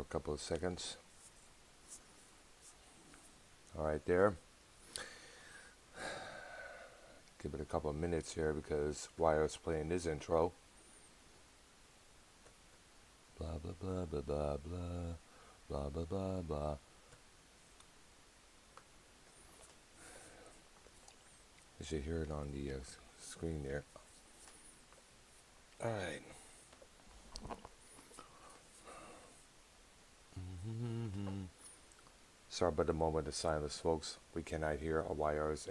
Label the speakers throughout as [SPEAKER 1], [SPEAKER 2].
[SPEAKER 1] a couple of seconds. All right, there. Give it a couple of minutes here because Wire's playing his intro. Blah, blah, blah, blah, blah, blah, blah, blah, blah, blah. You should hear it on the screen there. All right. Sorry about the moment of silence, folks. We cannot hear a Wire's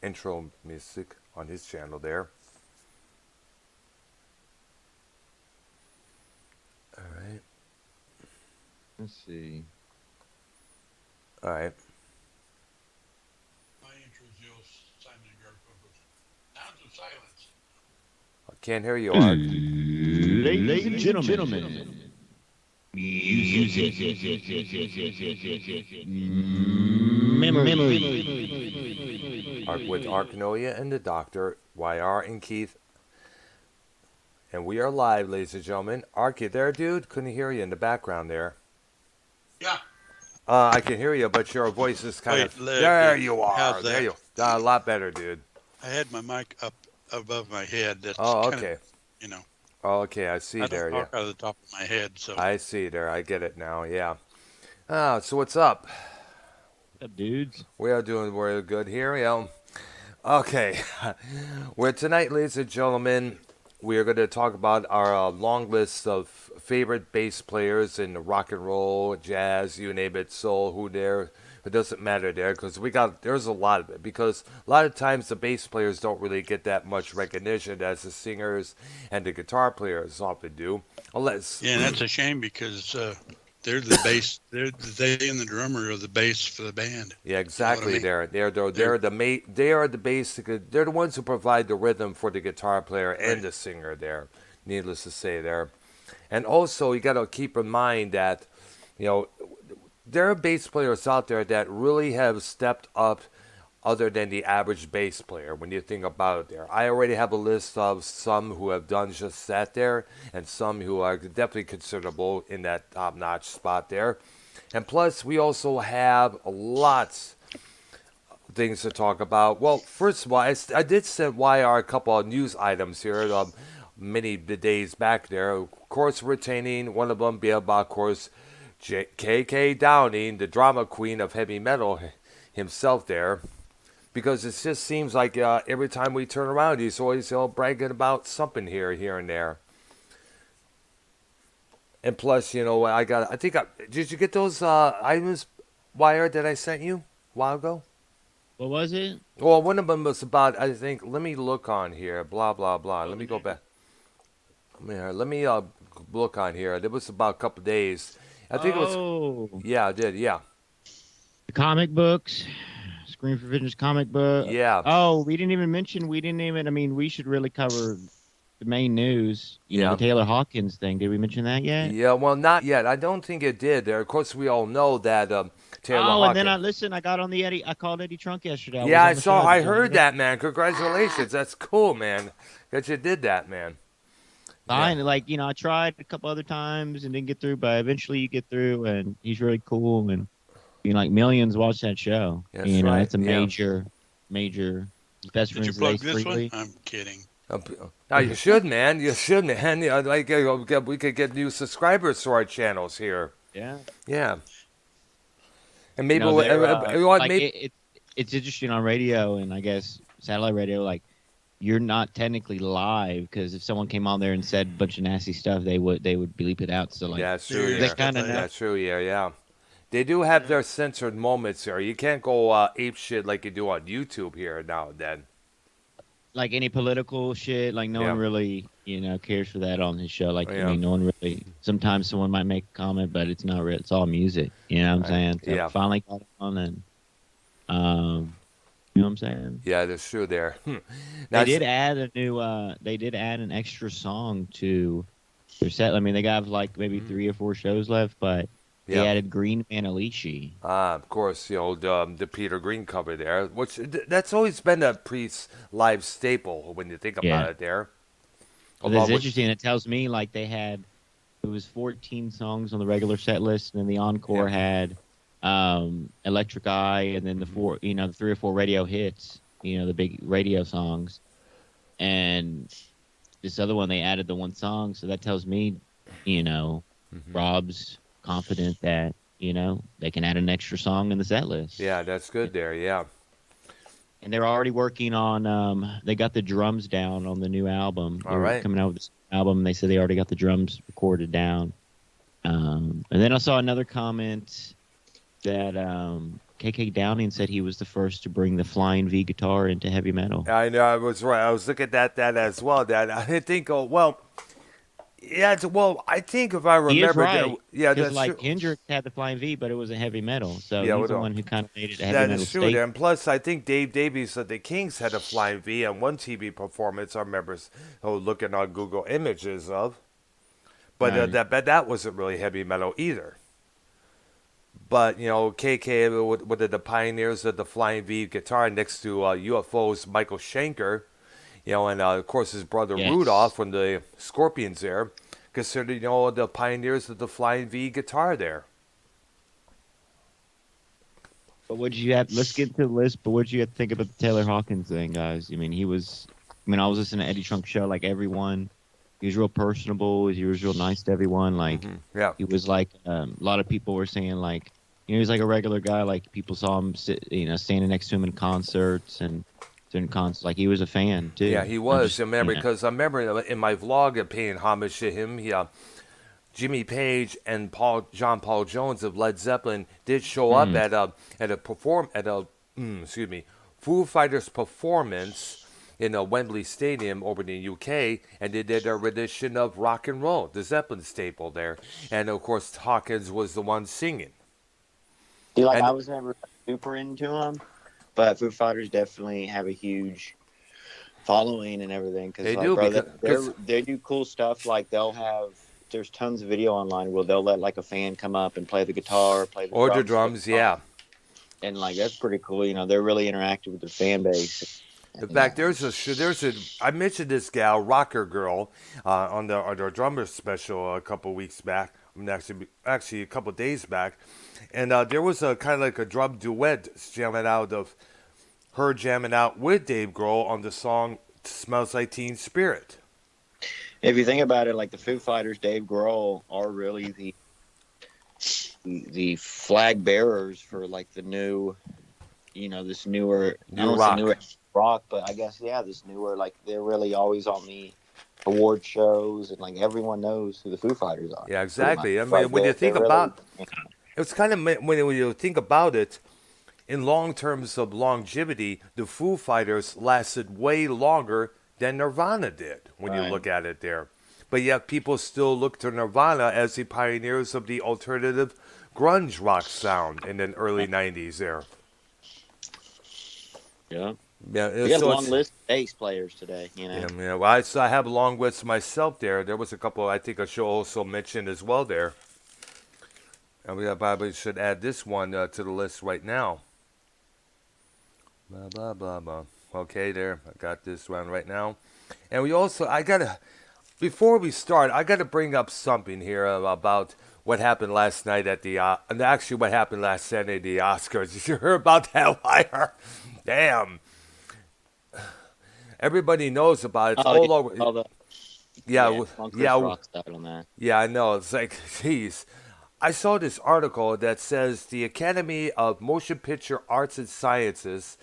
[SPEAKER 1] intro music on his channel there. All right.
[SPEAKER 2] Let's see.
[SPEAKER 1] All right.
[SPEAKER 3] My intro is yours, Simon and Garfunkel. Sounds of silence.
[SPEAKER 1] I can't hear you, Art.
[SPEAKER 2] Ladies and gentlemen. Music. Memory.
[SPEAKER 1] With Arknolia and the Doctor, YR and Keith. And we are live, ladies and gentlemen. Ark, you there, dude? Couldn't hear you in the background there.
[SPEAKER 3] Yeah.
[SPEAKER 1] I can hear you, but your voice is kind of... There you are.
[SPEAKER 3] How's that?
[SPEAKER 1] There you are. A lot better, dude.
[SPEAKER 3] I had my mic up above my head. That's
[SPEAKER 1] Oh,
[SPEAKER 3] kind
[SPEAKER 1] okay.
[SPEAKER 3] of, you know.
[SPEAKER 1] Oh, okay, I see
[SPEAKER 3] I
[SPEAKER 1] there.
[SPEAKER 3] don't
[SPEAKER 1] Yeah.
[SPEAKER 3] talk out of the top of my head, so.
[SPEAKER 1] I see there. I get it now, yeah. So what's up?
[SPEAKER 2] What's up, dudes?
[SPEAKER 1] We are doing very good here, yeah. Okay. Well, tonight, ladies and gentlemen, we are going to talk about our long list of favorite bass players in rock and roll, jazz, you name it, soul, who there. It doesn't matter there because there's a lot of it. Because a lot of times the bass players don't really get that much recognition as the singers and the guitar players often do. Unless.
[SPEAKER 3] Yeah, and that's a shame because they're the bass. They and the drummer are the bass for the band.
[SPEAKER 1] Yeah, exactly.
[SPEAKER 3] You know what I mean?
[SPEAKER 1] They are the basic. They're the ones who provide the rhythm for the guitar player and the singer there. Needless to say, there, and also you got to keep in mind that, you know, there are bass players out there that really have stepped up, other than the average bass player. When you think about it, there, I already have a list of some who have done just that there, and some who are definitely considerable in that top-notch spot there. And plus, we also have lots of things to talk about. Well, first of all, I did send YR a couple of news items here many days back there. Of course, retaining one of them, be about, of course, K.K. Downing, the drama queen of heavy metal himself there. Because it just seems like every time we turn around, he's always bragging about something here and there. And plus, you know, did you get those items, Wire, that I sent you a while ago?
[SPEAKER 2] What was it?
[SPEAKER 1] Well, one of them was about, I think, let me look on here, blah, blah, blah. Let me go back. Let me look on here. It was about a couple of days. I think it was. Yeah, I did, yeah.
[SPEAKER 2] The comic books. Screen for Vision's comic book.
[SPEAKER 1] Yeah.
[SPEAKER 2] Oh, we didn't even, I mean, we should really cover the main news. You know, the Taylor Hawkins thing. Did we mention that yet?
[SPEAKER 1] Yeah, well, not yet. I don't think it did. There, of course, we all know that Taylor Hawkins.
[SPEAKER 2] And then I got on I called Eddie Trunk yesterday.
[SPEAKER 1] I heard that, man. Congratulations. That's cool, man. That you did that, man.
[SPEAKER 2] Fine. Yeah. Like, you know, I tried a couple other times and didn't get through, but eventually you get through, and he's really cool, and you know, like millions watch that show.
[SPEAKER 1] That's
[SPEAKER 2] you know,
[SPEAKER 1] right.
[SPEAKER 2] It's a major best
[SPEAKER 3] Did you
[SPEAKER 2] friends
[SPEAKER 3] plug
[SPEAKER 2] race
[SPEAKER 3] this
[SPEAKER 2] freely.
[SPEAKER 3] one? I'm kidding.
[SPEAKER 1] No, you should, man. You should, man. You know, like we could get new subscribers to our channels here.
[SPEAKER 2] Yeah.
[SPEAKER 1] Yeah. And maybe
[SPEAKER 2] it's interesting on radio and I guess satellite radio. Like, you're not technically live because if someone came on there and said a bunch of nasty stuff, they would bleep it out. So like,
[SPEAKER 1] yeah, that's true.
[SPEAKER 2] That's
[SPEAKER 1] true. Yeah. They do have their censored moments here. You can't go ape shit like you do on YouTube here now and then.
[SPEAKER 2] Like any political shit, like no one really, you know, cares for that on his show. Like, I mean, no one really. Sometimes someone might make a comment, but it's not real. It's all music. You know what I'm saying? So
[SPEAKER 1] yeah.
[SPEAKER 2] Finally got on, and you know what I'm saying?
[SPEAKER 1] Yeah, that's true. There.
[SPEAKER 2] They did add a new. They did add an extra song to their set. I mean, they got like maybe 3 or 4 shows left, but they added Green Manalishi.
[SPEAKER 1] Of course, you know, the Peter Green cover there, which that's always been a Priest live staple when you think about it there.
[SPEAKER 2] Well, it's interesting. It tells me like they had it was 14 songs on the regular set list, and then the Encore had Electric Eye, and then the the 3 or 4 radio hits, the big radio songs. And this other one, they added the one song, so that tells me, Rob's confident that, they can add an extra song in the set list.
[SPEAKER 1] Yeah, that's good there, yeah.
[SPEAKER 2] And they're already working on, they got the drums down on the new album.
[SPEAKER 1] All right.
[SPEAKER 2] Coming out with this album, they said they already got the drums recorded down. And then I saw another comment that KK Downing said he was the first to bring the Flying V guitar into heavy metal.
[SPEAKER 1] I know, I was right. I was looking at that as well. That I think, I think if I remember,
[SPEAKER 2] He is right.
[SPEAKER 1] That's
[SPEAKER 2] like
[SPEAKER 1] true.
[SPEAKER 2] Hendrix had the Flying V, but it was a heavy metal. So he's the one who kind of made it a heavy
[SPEAKER 1] That
[SPEAKER 2] metal
[SPEAKER 1] is true.
[SPEAKER 2] state.
[SPEAKER 1] And plus, I think Dave Davies of the Kings had a Flying V on one TV performance. I remember looking on Google Images of, but that wasn't really heavy metal either. But KK one of the pioneers of the Flying V guitar next to UFO's Michael Schenker. And of course his brother Rudolph from the Scorpions there, considered, the pioneers of the Flying V guitar there.
[SPEAKER 2] But let's get to the list, but what did you have to think about the Taylor Hawkins thing, guys? I was listening to Eddie Trunk's show, like everyone, he was real personable, he was real nice to everyone, he was like, a lot of people were saying, like, he was like a regular guy, like people saw him standing next to him in concerts and doing concerts, like he was a fan too.
[SPEAKER 1] Yeah, he was. Because I remember in my vlog paying homage to him, Jimmy Page and John Paul Jones of Led Zeppelin did show up at a Foo Fighters performance in Wembley Stadium over in the UK, and they did a rendition of Rock and Roll, the Zeppelin staple there, and of course Hawkins was the one singing.
[SPEAKER 4] I was never super into them, but Foo Fighters definitely have a huge following and everything. They do cool stuff. Like there's tons of video online where they'll let like a fan come up and play the guitar,
[SPEAKER 1] or the drums, yeah.
[SPEAKER 4] And like that's pretty cool. They're really interactive with their fan base.
[SPEAKER 1] In fact, I mentioned this gal, Rocker Girl, on our drummer special a couple weeks back. Actually a couple days back, and there was a kind of like a drum duet jamming out with Dave Grohl on the song "Smells Like Teen Spirit."
[SPEAKER 4] If you think about it, like the Foo Fighters, Dave Grohl are really the flag bearers for like the new, this newer rock, but I guess this newer, like they're really always on the award shows, and like everyone knows who the Foo Fighters are.
[SPEAKER 1] Yeah, exactly. When you think about it's kind of when you think about it, in long terms of longevity, the Foo Fighters lasted way longer than Nirvana did. When you look at it there, but yet people still look to Nirvana as the pioneers of the alternative grunge rock sound in the early '90s. There.
[SPEAKER 4] Yeah.
[SPEAKER 1] Yeah,
[SPEAKER 4] we got a long list of bass players today,
[SPEAKER 1] Yeah, well, I have a long list myself there. There was a couple I think I should also mention as well there. And we probably should add this one to the list right now. Blah, blah, blah, blah. Okay, there. I got this one right now. And before we start, I got to bring up something here about what happened last night at and actually what happened last Saturday at the Oscars. Did you hear about that, Wire? Damn. Everybody knows about it. It's all over. Yeah,
[SPEAKER 4] on that.
[SPEAKER 1] Yeah, I know. It's like, geez. I saw this article that says the Academy of Motion Picture Arts and Science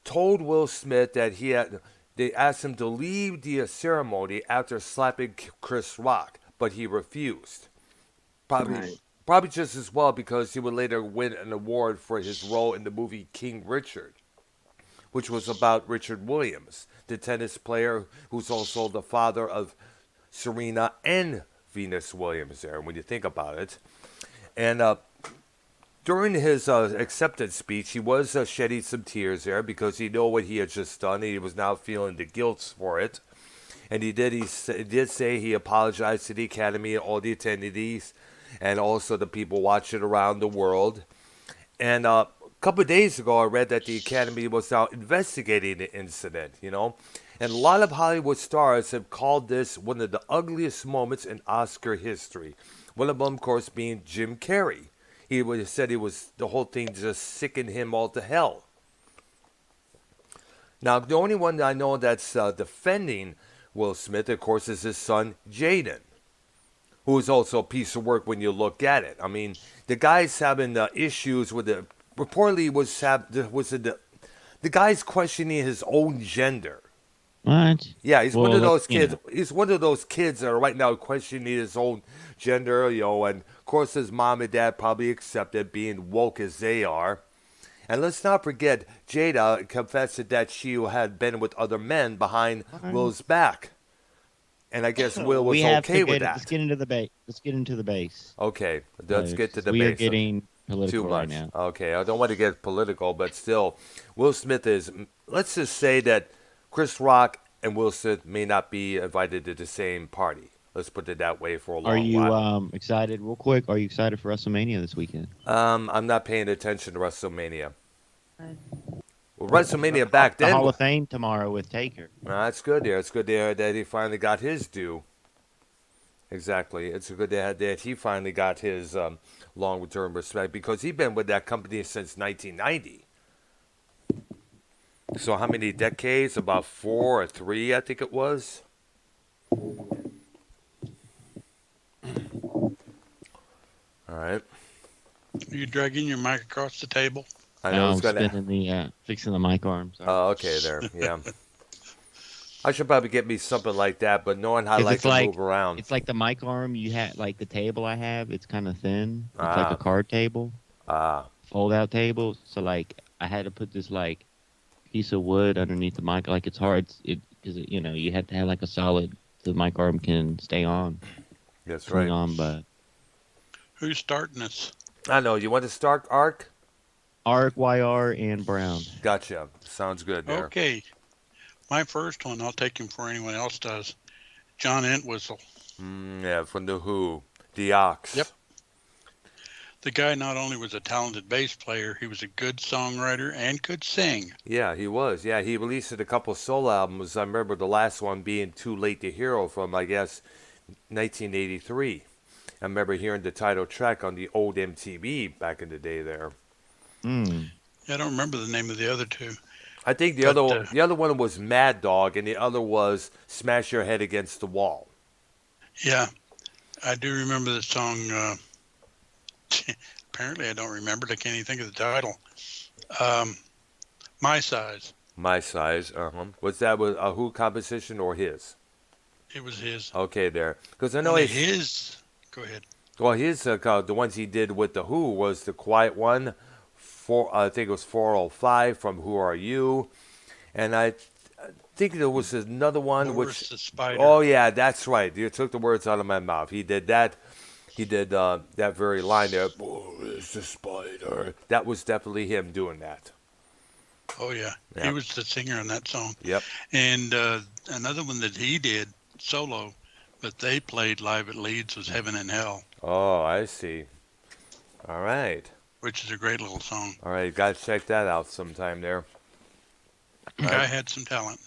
[SPEAKER 1] told Will Smith that they asked him to leave the ceremony after slapping Chris Rock, but he refused. Probably just as well because he would later win an award for his role in the movie King Richard, which was about Richard Williams, the tennis player who's also the father of Serena and Venus Williams there, when you think about it. And during his acceptance speech, he was shedding some tears there because he knew what he had just done, and he was now feeling the guilt for it. And he did say he apologized to the Academy and all the attendees, and also the people watching around the world. And couple of days ago, I read that the Academy was now investigating the incident, And a lot of Hollywood stars have called this one of the ugliest moments in Oscar history. One of them, of course, being Jim Carrey. He said the whole thing just sickened him all to hell. Now, the only one that I know that's defending Will Smith, of course, is his son, Jaden, who is also a piece of work when you look at it. I mean, the guy's having issues with it. Reportedly, the guy's questioning his own gender.
[SPEAKER 2] What?
[SPEAKER 1] Yeah, he's one of those kids. He's one of those kids that are right now questioning his own gender, and of course his mom and dad probably accepted being woke as they are. And let's not forget, Jada confessed that she had been with other men behind Will's back. And I guess Will was okay with that.
[SPEAKER 2] Let's get into the base.
[SPEAKER 1] Okay, let's get to the base.
[SPEAKER 2] We are getting political
[SPEAKER 1] too
[SPEAKER 2] right
[SPEAKER 1] much.
[SPEAKER 2] now.
[SPEAKER 1] Okay, I don't want to get political, but still, Will Smith is, let's just say that Chris Rock and Will Smith may not be invited to the same party. Let's put it that way for a long while.
[SPEAKER 2] Are you excited, real quick, are you excited for WrestleMania this weekend?
[SPEAKER 1] I'm not paying attention to WrestleMania. Well, WrestleMania back then.
[SPEAKER 2] The Hall of Fame tomorrow with Taker.
[SPEAKER 1] That's good there. It's good there that he finally got his due. Exactly. It's good that he finally got his long-term respect because he's been with that company since 1990. So how many decades? About 4 or 3, I think it was. All right.
[SPEAKER 3] Are you dragging your mic across the table?
[SPEAKER 1] I know
[SPEAKER 2] I'm fixing the mic arms.
[SPEAKER 1] Oh, okay, there. Yeah. I should probably get me something like that, but knowing how I like to move around.
[SPEAKER 2] It's like the mic arm you had, like the table I have. It's kind of thin. It's like a card table, fold-out table. So like I had to put this like piece of wood underneath the mic. Like it's hard, because you have to have like a solid so the mic arm can stay on.
[SPEAKER 1] That's right.
[SPEAKER 2] But
[SPEAKER 3] who's starting this?
[SPEAKER 1] I know. You want to start, Ark?
[SPEAKER 2] Ark, YR, and Brown.
[SPEAKER 1] Gotcha. Sounds good there.
[SPEAKER 3] Okay. My first one, I'll take him before anyone else does. John Entwistle.
[SPEAKER 1] Yeah, from The Who. The Ox.
[SPEAKER 3] Yep. The guy not only was a talented bass player, he was a good songwriter and could sing.
[SPEAKER 1] Yeah, he was. Yeah, he released a couple solo albums. I remember the last one being Too Late to Hero from, I guess, 1983. I remember hearing the title track on the old MTV back in the day there.
[SPEAKER 3] I don't remember the name of the other two.
[SPEAKER 1] I think the other one was Mad Dog, and the other was Smash Your Head Against the Wall.
[SPEAKER 3] Yeah, I do remember the song. Apparently, I don't remember it. I can't even think of the title. My Size.
[SPEAKER 1] My Size. Was that a Who composition or his?
[SPEAKER 3] It was his.
[SPEAKER 1] Okay, there. Because I know
[SPEAKER 3] his. Go ahead.
[SPEAKER 1] Well, his the ones he did with the Who was the Quiet One. I think it was 405 from Who Are You, and I think there was another one
[SPEAKER 3] Boris the Spider.
[SPEAKER 1] Oh yeah, that's right. You took the words out of my mouth. He did that. He did that very line there. Boris the Spider. That was definitely him doing that.
[SPEAKER 3] Oh yeah,
[SPEAKER 1] yep.
[SPEAKER 3] He was the singer on that song.
[SPEAKER 1] Yep.
[SPEAKER 3] And another one that he did solo, but they played live at Leeds was Heaven and Hell.
[SPEAKER 1] Oh, I see. All right.
[SPEAKER 3] Which is a great little song.
[SPEAKER 1] All right, got to check that out sometime there.
[SPEAKER 3] Guy had some talent.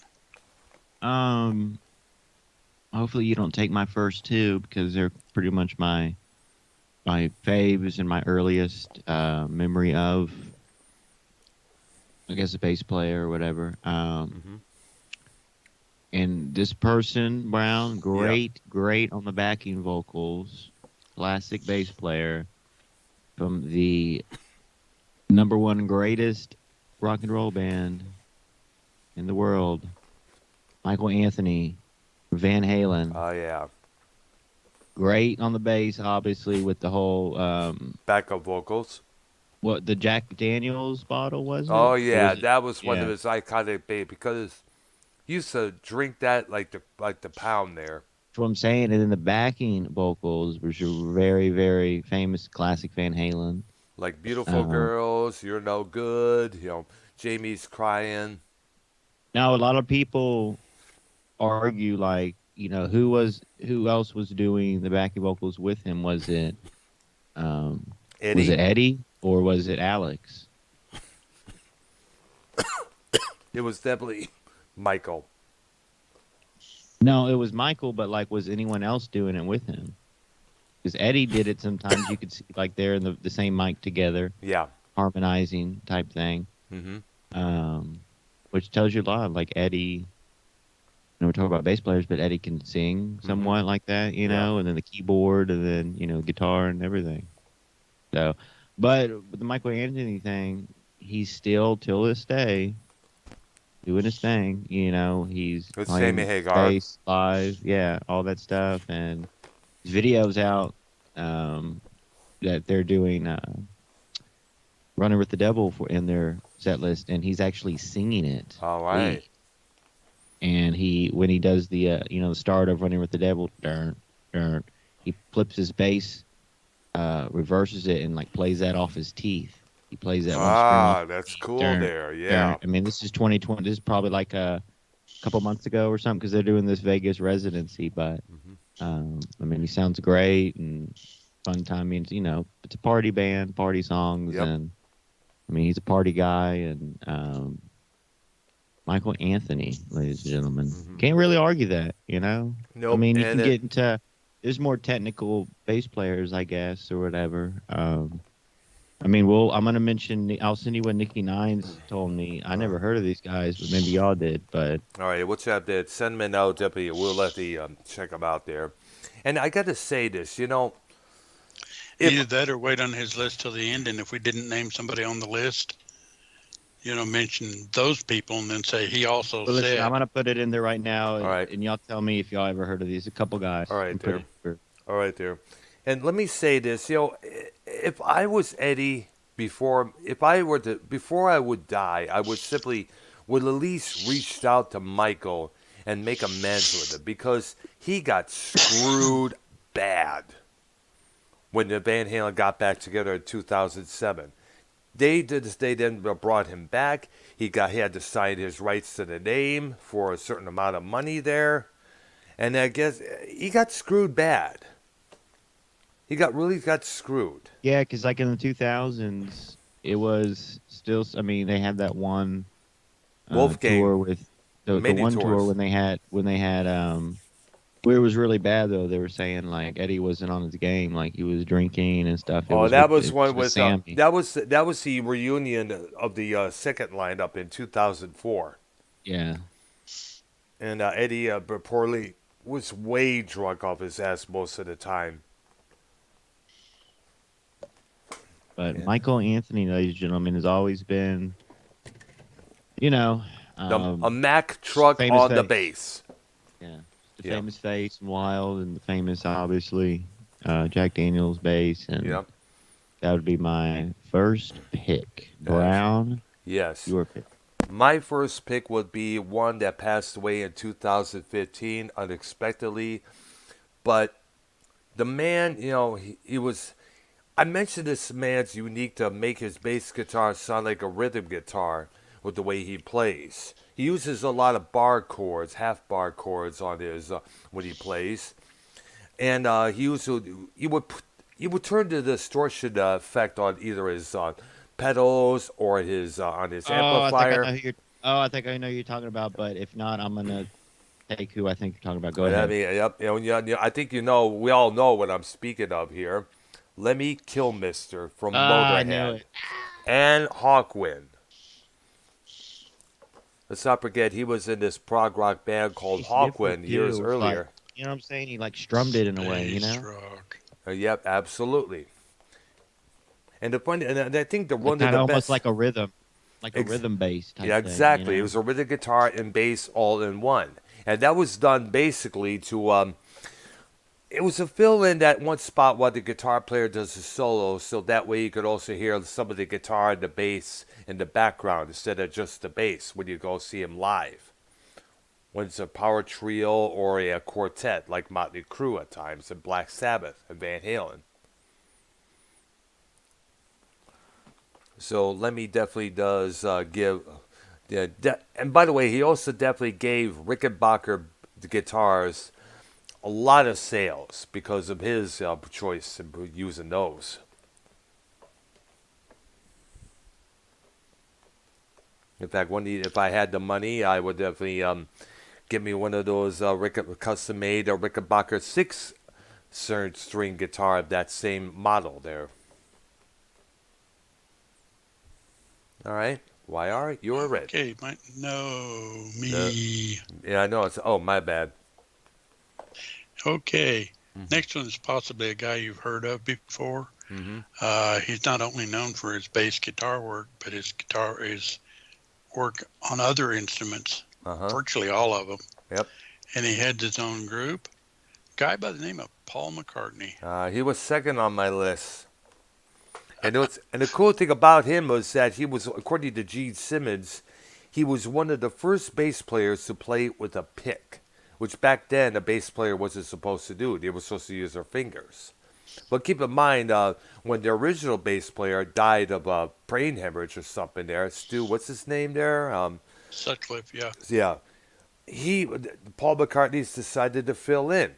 [SPEAKER 2] Hopefully you don't take my first two because they're pretty much my faves and my earliest memory of, I guess, a bass player or whatever. And this person, Brown, great on the backing vocals, classic bass player. From the #1 greatest rock and roll band in the world, Michael Anthony, Van Halen.
[SPEAKER 1] Oh, yeah.
[SPEAKER 2] Great on the bass, obviously, with the whole...
[SPEAKER 1] backup vocals.
[SPEAKER 2] What, the Jack Daniels bottle, was it?
[SPEAKER 1] Oh, yeah, that was one of his iconic because he used to drink that like the pound there.
[SPEAKER 2] That's what I'm saying. And then the backing vocals, which are very, very famous classic Van Halen.
[SPEAKER 1] Like Beautiful Girls, You're No Good, Jamie's Crying.
[SPEAKER 2] Now, a lot of people argue, like, who else was doing the backing vocals with him? Was it
[SPEAKER 1] Eddie?
[SPEAKER 2] Was it Eddie or was it Alex?
[SPEAKER 1] It was definitely Michael.
[SPEAKER 2] No, it was Michael, but like, was anyone else doing it with him? Because Eddie did it sometimes. You could see like they're in the same mic together,
[SPEAKER 1] Yeah.
[SPEAKER 2] harmonizing type thing.
[SPEAKER 1] Mm-hmm.
[SPEAKER 2] Which tells you a lot. Like Eddie, we're talking about bass players, but Eddie can sing somewhat like that, you know, and then the keyboard, and then guitar and everything. So, but with the Michael Anthony thing, he's still till this day doing his thing. He's
[SPEAKER 1] With
[SPEAKER 2] playing
[SPEAKER 1] Sammy Hagar.
[SPEAKER 2] bass live, all that stuff, and his videos out that they're doing "Running with the Devil" in their set list, and he's actually singing it.
[SPEAKER 1] All right.
[SPEAKER 2] And when he does the the start of "Running with the Devil," he flips his bass, reverses it, and like plays that off his teeth. He plays that one string.
[SPEAKER 1] That's cool there. Yeah.
[SPEAKER 2] I mean, this is 2020. This is probably like a couple months ago or something, because they're doing this Vegas residency. But I mean, he sounds great and fun time. I mean, it's a party band, party songs, and I mean, he's a party guy. And Michael Anthony, ladies and gentlemen, can't really argue that.
[SPEAKER 1] Nope.
[SPEAKER 2] I mean, you can get into. There's more technical bass players, I guess, or whatever. I mean, I'm going to mention. I'll send you what Nikki Nines told me. I never heard of these guys, but maybe y'all did. But
[SPEAKER 1] all right, what's up? Send them a note, Deputy. We'll let the check them out there. And I got to say this,
[SPEAKER 3] either that or wait on his list till the end, and if we didn't name somebody on the list, mention those people, and then say he also said.
[SPEAKER 2] Listen, I'm going to put it in there right now,
[SPEAKER 1] all right.
[SPEAKER 2] And y'all tell me if y'all ever heard of these. A couple guys.
[SPEAKER 1] All right, there. All right, there. And let me say this, if I was Eddie before I would die, I would at least reach out to Michael and make amends with him, because he got screwed bad when the Van Halen got back together in 2007. They then brought him back. He had to sign his rights to the name for a certain amount of money there, and I guess he got screwed bad. He really got screwed.
[SPEAKER 2] Yeah, because like in the 2000s, it was still. I mean, they had that one tour with the one tour when they had where it was really bad though. They were saying like Eddie wasn't on his game, like he was drinking and stuff.
[SPEAKER 1] That was the reunion of the second lineup in 2004.
[SPEAKER 2] Yeah,
[SPEAKER 1] and Eddie reportedly was way drunk off his ass most of the time.
[SPEAKER 2] But Michael Anthony, ladies and gentlemen, has always been,
[SPEAKER 1] a Mack truck on the bass.
[SPEAKER 2] Yeah, the famous face and Wild, and the famous, obviously, Jack Daniels bass, and that would be my first pick. Brown,
[SPEAKER 1] yes,
[SPEAKER 2] your pick.
[SPEAKER 1] My first pick would be one that passed away in 2015 unexpectedly, but the man, he was. I mentioned this man's unique to make his bass guitar sound like a rhythm guitar with the way he plays. He uses a lot of bar chords, half bar chords on his when he plays, and he would turn the distortion effect on either his pedals or his on his amplifier.
[SPEAKER 2] I think I know who you're talking about, but if not, I'm gonna take who I think you're talking about. Go ahead.
[SPEAKER 1] I think we all know what I'm speaking of here. Lemmy Kilmister from Motorhead and Hawkwind. Let's not forget he was in this prog rock band called Hawkwind years earlier.
[SPEAKER 2] You know what I'm saying? He strummed it in a way,
[SPEAKER 1] Yep, absolutely. And I think the one of the best,
[SPEAKER 2] almost like a rhythm, a rhythm bass type.
[SPEAKER 1] Yeah, exactly.
[SPEAKER 2] Thing,
[SPEAKER 1] It was a rhythm guitar and bass all in one, and that was done basically to it was a fill in that one spot while the guitar player does the solo, so that way you could also hear some of the guitar and the bass in the background instead of just the bass when you go see him live. When it's a power trio or a quartet like Motley Crue at times, and Black Sabbath and Van Halen. So Lemmy definitely does give. And by the way, he also definitely gave Rickenbacker the guitars a lot of sales because of his choice in using those. In fact, if I had the money, I would definitely get me one of those custom-made Rickenbacker 6-string guitar of that same model there. All right. YR, you're red.
[SPEAKER 3] Okay, me.
[SPEAKER 1] Yeah, I know. Oh, my bad.
[SPEAKER 3] Okay. Next one is possibly a guy you've heard of before. He's not only known for his bass guitar work, but his work on other instruments, virtually all of them.
[SPEAKER 1] Yep.
[SPEAKER 3] And he had his own group. Guy by the name of Paul McCartney.
[SPEAKER 1] He was second on my list. And the cool thing about him was that he was, according to Gene Simmons, he was one of the first bass players to play with a pick, which back then a bass player wasn't supposed to do. They were supposed to use their fingers. But keep in mind, when the original bass player died of a brain hemorrhage or something there, Stu, what's his name there?
[SPEAKER 3] Sutcliffe, yeah.
[SPEAKER 1] Yeah. Paul McCartney decided to fill in.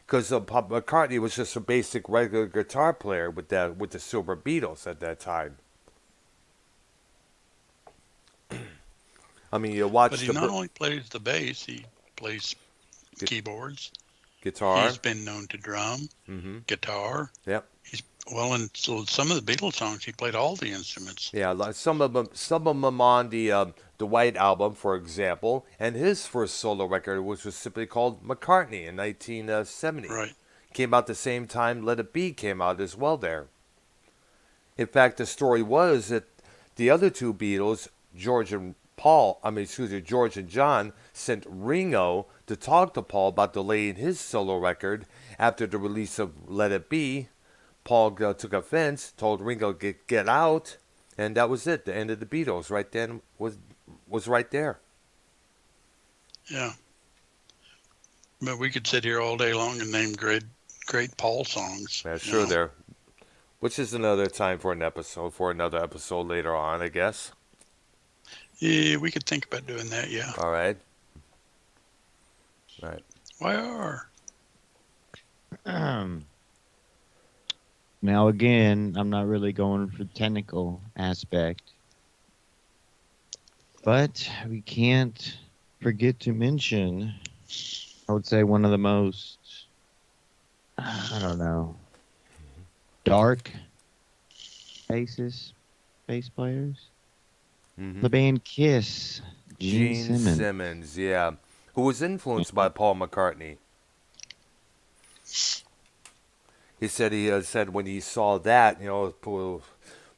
[SPEAKER 1] Because Paul McCartney was just a basic regular guitar player with the Silver Beatles at that time. I mean, you watch.
[SPEAKER 3] But he not only plays the bass, he plays keyboards,
[SPEAKER 1] guitar.
[SPEAKER 3] He's been known to drum, guitar.
[SPEAKER 1] Yep.
[SPEAKER 3] And so some of the Beatles songs, he played all the instruments.
[SPEAKER 1] Yeah, like some of them on the White Album, for example, and his first solo record, which was simply called McCartney in 1970.
[SPEAKER 3] Right.
[SPEAKER 1] Came out the same time Let It Be came out as well there. In fact, the story was that the other two Beatles, George and John, sent Ringo to talk to Paul about delaying his solo record after the release of Let It Be. Paul took offense, told Ringo to get out, and that was it. The end of the Beatles right then was right there.
[SPEAKER 3] Yeah. But we could sit here all day long and name great Paul songs.
[SPEAKER 1] That's true there. Which is another time for another episode later on, I guess.
[SPEAKER 3] Yeah, we could think about doing that, yeah.
[SPEAKER 1] All right. All right.
[SPEAKER 3] YR.
[SPEAKER 2] Now, again, I'm not really going for technical aspect, but we can't forget to mention, I would say, one of the most, I don't know, dark bass players. The band Kiss.
[SPEAKER 1] Gene Simmons, yeah. Who was influenced by Paul McCartney. He said when he saw that, Paul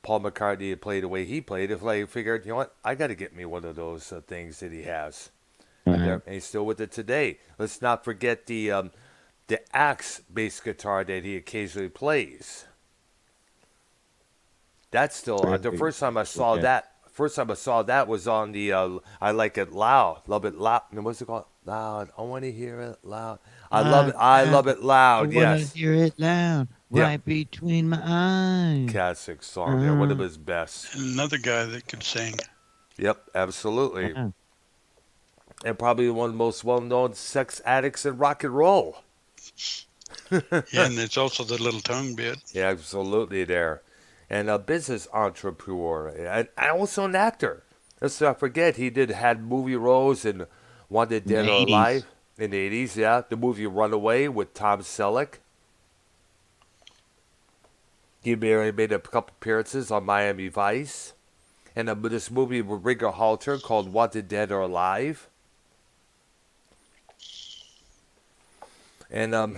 [SPEAKER 1] McCartney played the way he played, he figured, you know what, I got to get me one of those things that he has. And he's still with it today. Let's not forget the Axe bass guitar that he occasionally plays. That's still the first time I saw that. First time I saw that was on the I Like It Loud, Love It Loud. What's it called? Loud. I want to hear it loud. I love it. I love it loud.
[SPEAKER 2] I want to hear it loud, right between my eyes.
[SPEAKER 1] Classic song there. One of his best.
[SPEAKER 3] And another guy that could sing.
[SPEAKER 1] Yep, absolutely. And probably one of the most well-known sex addicts in rock and roll.
[SPEAKER 3] Yeah, and it's also the little tongue bit.
[SPEAKER 1] Yeah, absolutely there. And a business entrepreneur. And also an actor. Let's not forget, he had movie roles in Wanted Dead or Alive in the 80s, yeah. The movie Runaway with Tom Selleck. He made a couple appearances on Miami Vice. And this movie with Rigger Halter called Wanted Dead or Alive. And a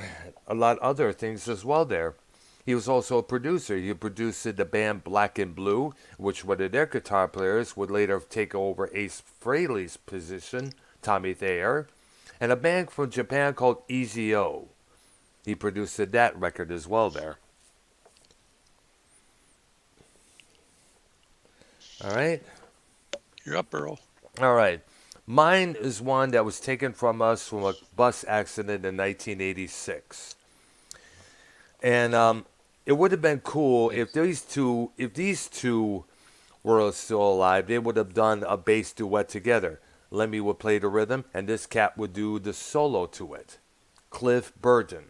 [SPEAKER 1] lot of other things as well there. He was also a producer. He produced the band Black and Blue, which one of their guitar players would later take over Ace Frehley's position, Tommy Thayer, and a band from Japan called Easy-O. He produced that record as well there. All right.
[SPEAKER 3] You're up, Earl.
[SPEAKER 1] All right. Mine is one that was taken from us from a bus accident in 1986. And it would have been cool if these two were still alive. They would have done a bass duet together. Lemmy would play the rhythm, and this cat would do the solo to it. Cliff Burton.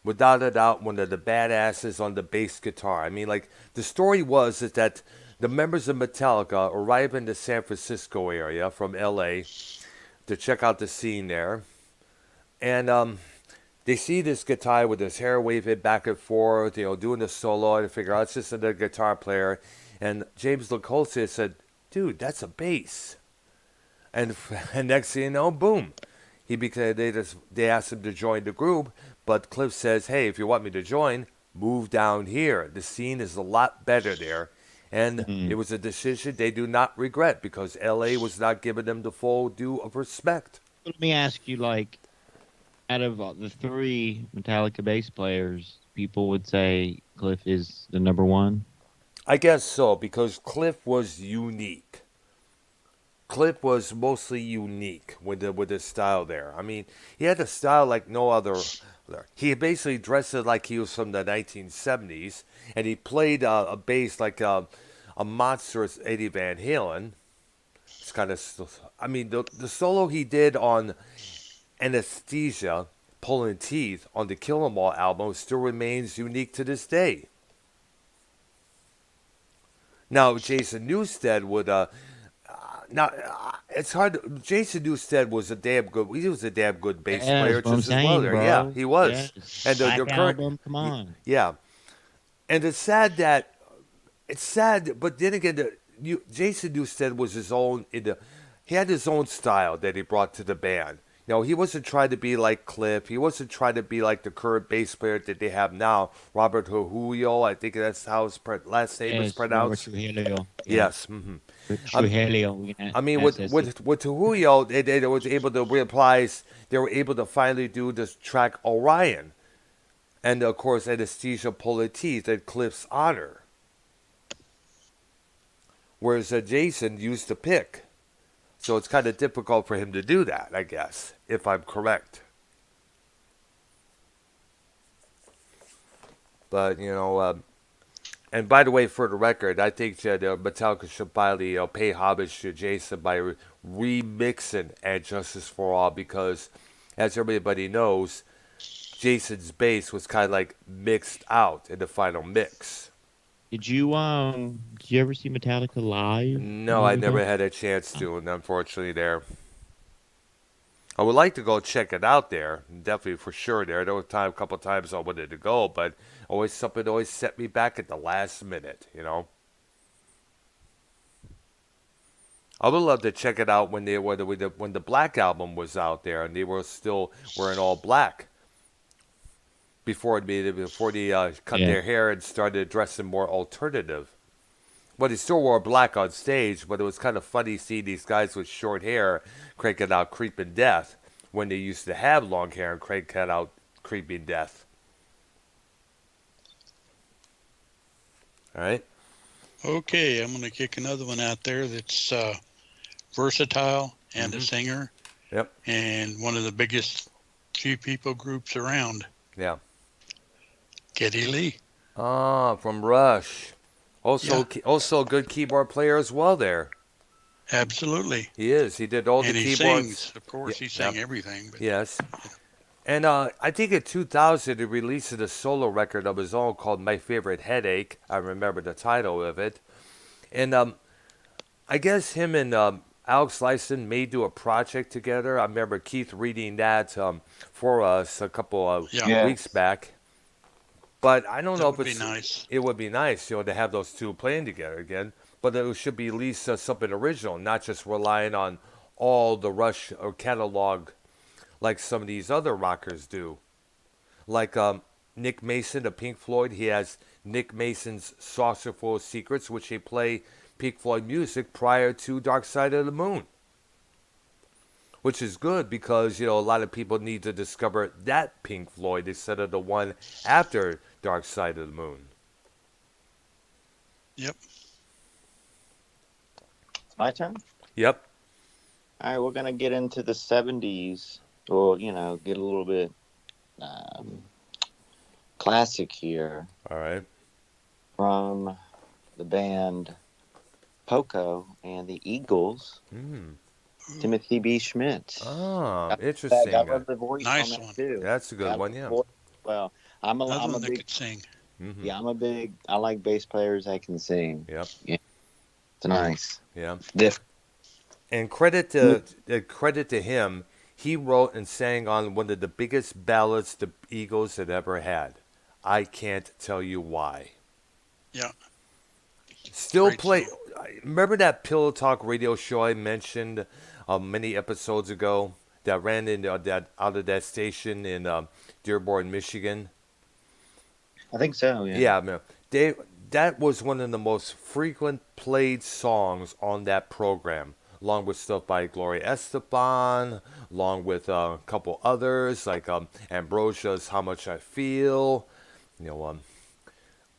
[SPEAKER 1] Without a doubt, one of the badasses on the bass guitar. I mean, the story was that the members of Metallica arrive in the San Francisco area from L.A. to check out the scene there. And they see this guitar with his hair waving back and forth, doing the solo, and they figure out it's just another guitar player. And James looked closely and said, "Dude, that's a bass." And next thing you know, boom. They asked him to join the group, but Cliff says, "Hey, if you want me to join, move down here. The scene is a lot better there." And it was a decision they do not regret because L.A. was not giving them the full due of respect.
[SPEAKER 2] Let me ask you, like, out of the three Metallica bass players, people would say Cliff is the number one?
[SPEAKER 1] I guess so, because Cliff was unique. Cliff was mostly unique with the style there. I mean, he had a style like no other. He basically dressed it like he was from the 1970s, and he played a bass like a monstrous Eddie Van Halen. It's kind of, I mean, the solo he did on Anesthesia, Pulling Teeth on the Kill 'Em All album still remains unique to this day. Now, Jason Newsted would it's hard. Jason Newsted was a damn good. He was a damn good bass player just as well. There, yeah, he was.
[SPEAKER 2] Yes.
[SPEAKER 1] And the current
[SPEAKER 2] album, come on.
[SPEAKER 1] yeah, and it's sad, but then again, Jason Newsted was his own. He had his own style that he brought to the band. He wasn't trying to be like Cliff. He wasn't trying to be like the current bass player that they have now, Robert Trujillo. I think that's how his last name is pronounced.
[SPEAKER 2] Robert Trujillo.
[SPEAKER 1] Yes. Mm-hmm.
[SPEAKER 2] Trujillo.
[SPEAKER 1] I mean, with Trujillo, they was able to realize they were able to finally do this track Orion, and of course Anesthesia, Pulling Teeth in Cliff's honor. Whereas Jason used to pick. So it's kind of difficult for him to do that, I guess, if I'm correct. But, and by the way, for the record, I think that Metallica should finally pay homage to Jason by remixing And Justice for All because, as everybody knows, Jason's bass was kind of like mixed out in the final mix.
[SPEAKER 2] Did you ever see Metallica live?
[SPEAKER 1] No, I never had a chance to, and unfortunately there. I would like to go check it out there, definitely for sure there. There was a couple times I wanted to go, but something always set me back at the last minute, I would love to check it out when the Black Album was out there and they were still wearing all black. Before they cut their hair and started dressing more alternative. But he still wore black on stage, but it was kind of funny seeing these guys with short hair cranking out Creeping Death when they used to have long hair and crank out Creeping Death. All right.
[SPEAKER 3] Okay, I'm going to kick another one out there that's versatile and a singer.
[SPEAKER 1] Yep.
[SPEAKER 3] And one of the biggest few people groups around.
[SPEAKER 1] Yeah.
[SPEAKER 3] Geddy Lee.
[SPEAKER 1] From Rush. Also a good keyboard player as well there.
[SPEAKER 3] Absolutely.
[SPEAKER 1] He is. He did all the keyboards.
[SPEAKER 3] And he sings. Of course, he sang everything. But,
[SPEAKER 1] yes. And I think in 2000 he released a solo record of his own called My Favorite Headache. I remember the title of it. And I guess him and Alex Lifeson may do a project together. I remember Keith reading that for us a couple of weeks back. But I don't know if it's
[SPEAKER 3] nice.
[SPEAKER 1] It would be nice, to have those two playing together again. But it should be at least something original, not just relying on all the Rush or catalog like some of these other rockers do. Like Nick Mason of Pink Floyd, he has Nick Mason's Saucerful of Secrets, which they play Pink Floyd music prior to Dark Side of the Moon. Which is good because, a lot of people need to discover that Pink Floyd instead of the one after Dark Side of the Moon.
[SPEAKER 3] Yep.
[SPEAKER 4] My turn?
[SPEAKER 1] Yep.
[SPEAKER 4] All right, we're going to get into the 70s. Or, get a little bit classic here.
[SPEAKER 1] All right.
[SPEAKER 4] From the band Poco and the Eagles. Timothy B. Schmidt.
[SPEAKER 1] Oh, interesting.
[SPEAKER 4] I love the voice
[SPEAKER 3] nice
[SPEAKER 4] on that
[SPEAKER 3] one.
[SPEAKER 4] too.
[SPEAKER 1] That's a good one, yeah.
[SPEAKER 4] Well, I'm a
[SPEAKER 3] that
[SPEAKER 4] big
[SPEAKER 3] could sing.
[SPEAKER 4] I like bass players that can sing.
[SPEAKER 1] Yep.
[SPEAKER 4] Yeah. It's nice.
[SPEAKER 1] Yeah.
[SPEAKER 4] Different.
[SPEAKER 1] And credit to him, he wrote and sang on one of the biggest ballads the Eagles had ever had. I Can't Tell You Why.
[SPEAKER 3] Yeah.
[SPEAKER 1] Still
[SPEAKER 3] Great
[SPEAKER 1] play.
[SPEAKER 3] song.
[SPEAKER 1] Remember that Pillow Talk radio show I mentioned many episodes ago that ran in that out of that station in Dearborn, Michigan?
[SPEAKER 4] I think so. Yeah.
[SPEAKER 1] Yeah, man. That was one of the most frequent played songs on that program, along with stuff by Gloria Estefan, along with a couple others like Ambrosia's "How Much I Feel."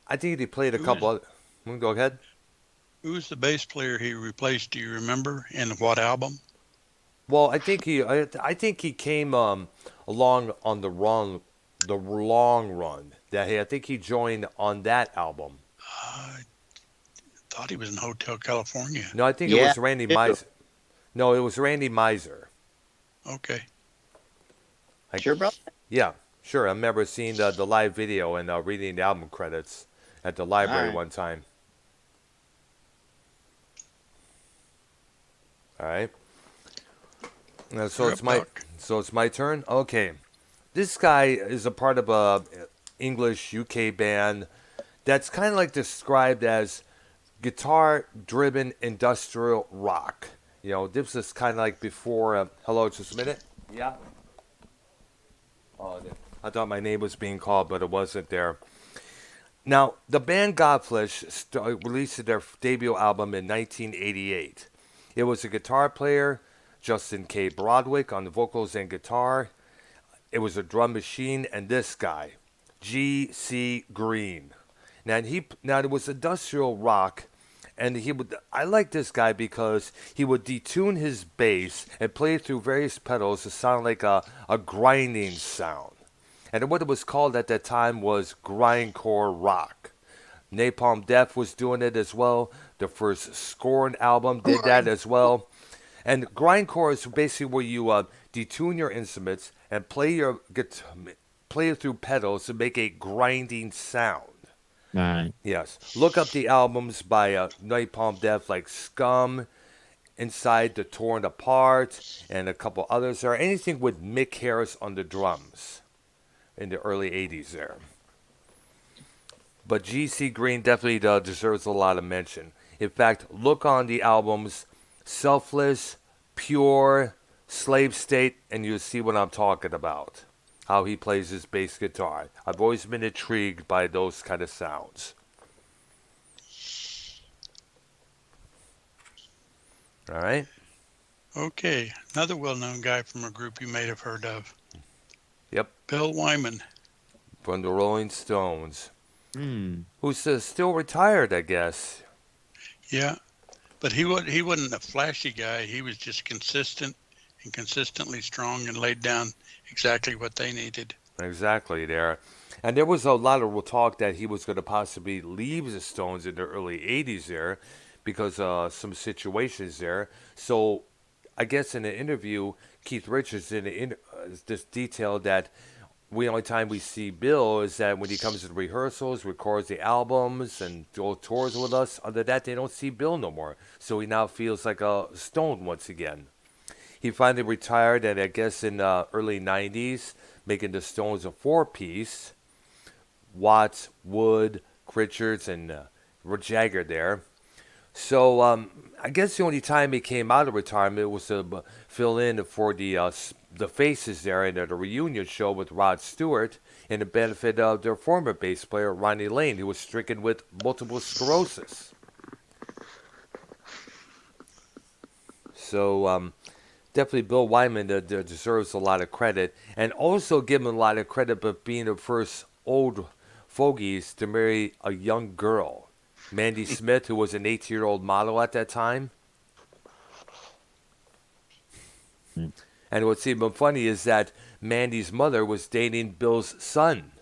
[SPEAKER 1] I think he played a couple. Other... Go ahead.
[SPEAKER 3] Who was the bass player he replaced? Do you remember? In what album?
[SPEAKER 1] Well, I think he came along on the long run. I think he joined on that album.
[SPEAKER 3] I thought he was in Hotel California.
[SPEAKER 1] No, I think it was Randy Meisner. No, it was Randy Meisner.
[SPEAKER 3] Okay.
[SPEAKER 4] Sure, bro?
[SPEAKER 1] Yeah, sure. I remember seeing the live video and reading the album credits at the library one time. All right. So it's my turn. Okay. This guy is a part of a English UK band that's kind of like described as guitar-driven industrial rock. This is kind of like before. Hello, just a minute. Yeah. Oh, I thought my name was being called, but it wasn't there. Now, the band Godflesh released their debut album in 1988. It was a guitar player, Justin K. Broadwick, on the vocals and guitar. It was a drum machine, and this guy, G.C. Green. Now it was industrial rock, and I like this guy because he would detune his bass and play it through various pedals to sound like a grinding sound. And what it was called at that time was grindcore rock. Napalm Death was doing it as well. The first Scorn album did that as well. And grindcore is basically where you detune your instruments and play it through pedals to make a grinding sound.
[SPEAKER 2] Right.
[SPEAKER 1] Yes. Look up the albums by Napalm Death like Scum, Inside the Torn Apart, and a couple others. Or anything with Mick Harris on the drums in the early 80s there. But G.C. Green definitely deserves a lot of mention. In fact, look on the albums Selfless, Pure, Slave State, and you'll see what I'm talking about. How he plays his bass guitar. I've always been intrigued by those kind of sounds. All right.
[SPEAKER 3] Okay. Another well-known guy from a group you may have heard of.
[SPEAKER 1] Yep.
[SPEAKER 3] Bill Wyman.
[SPEAKER 1] From the Rolling Stones.
[SPEAKER 2] Mm.
[SPEAKER 1] Who's still retired, I guess.
[SPEAKER 3] Yeah. But he wasn't a flashy guy. He was just consistent and consistently strong and laid down exactly what they needed.
[SPEAKER 1] Exactly there. And there was a lot of talk that he was going to possibly leave the Stones in the early 80s there because of some situations there. So I guess in an interview, Keith Richards just detailed that the only time we see Bill is that when he comes to the rehearsals, records the albums, and goes tours with us. Other than that, they don't see Bill no more. So he now feels like a Stone once again. He finally retired, and I guess in the early 90s, making the Stones a four-piece. Watts, Wood, Richards, and Jagger there. So I guess the only time he came out of retirement was to fill in for the Faces there in the reunion show with Rod Stewart in the benefit of their former bass player, Ronnie Lane, who was stricken with multiple sclerosis. So definitely Bill Wyman deserves a lot of credit, and also give him a lot of credit for being the first old fogies to marry a young girl. Mandy Smith, who was an 18-year-old model at that time. And what's even funny is that Mandy's mother was dating Bill's son.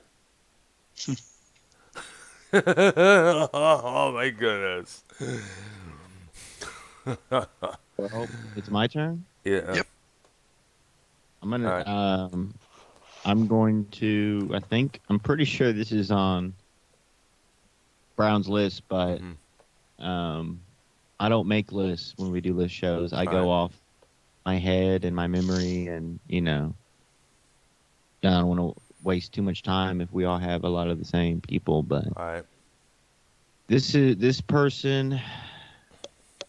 [SPEAKER 1] Oh, my goodness.
[SPEAKER 2] Well, it's my turn?
[SPEAKER 1] Yeah.
[SPEAKER 3] Yep.
[SPEAKER 2] I'm going to, I'm pretty sure this is on Brown's list, but I don't make lists when we do list shows. I go off my head and my memory, and I don't want to waste too much time if we all have a lot of the same people. But this person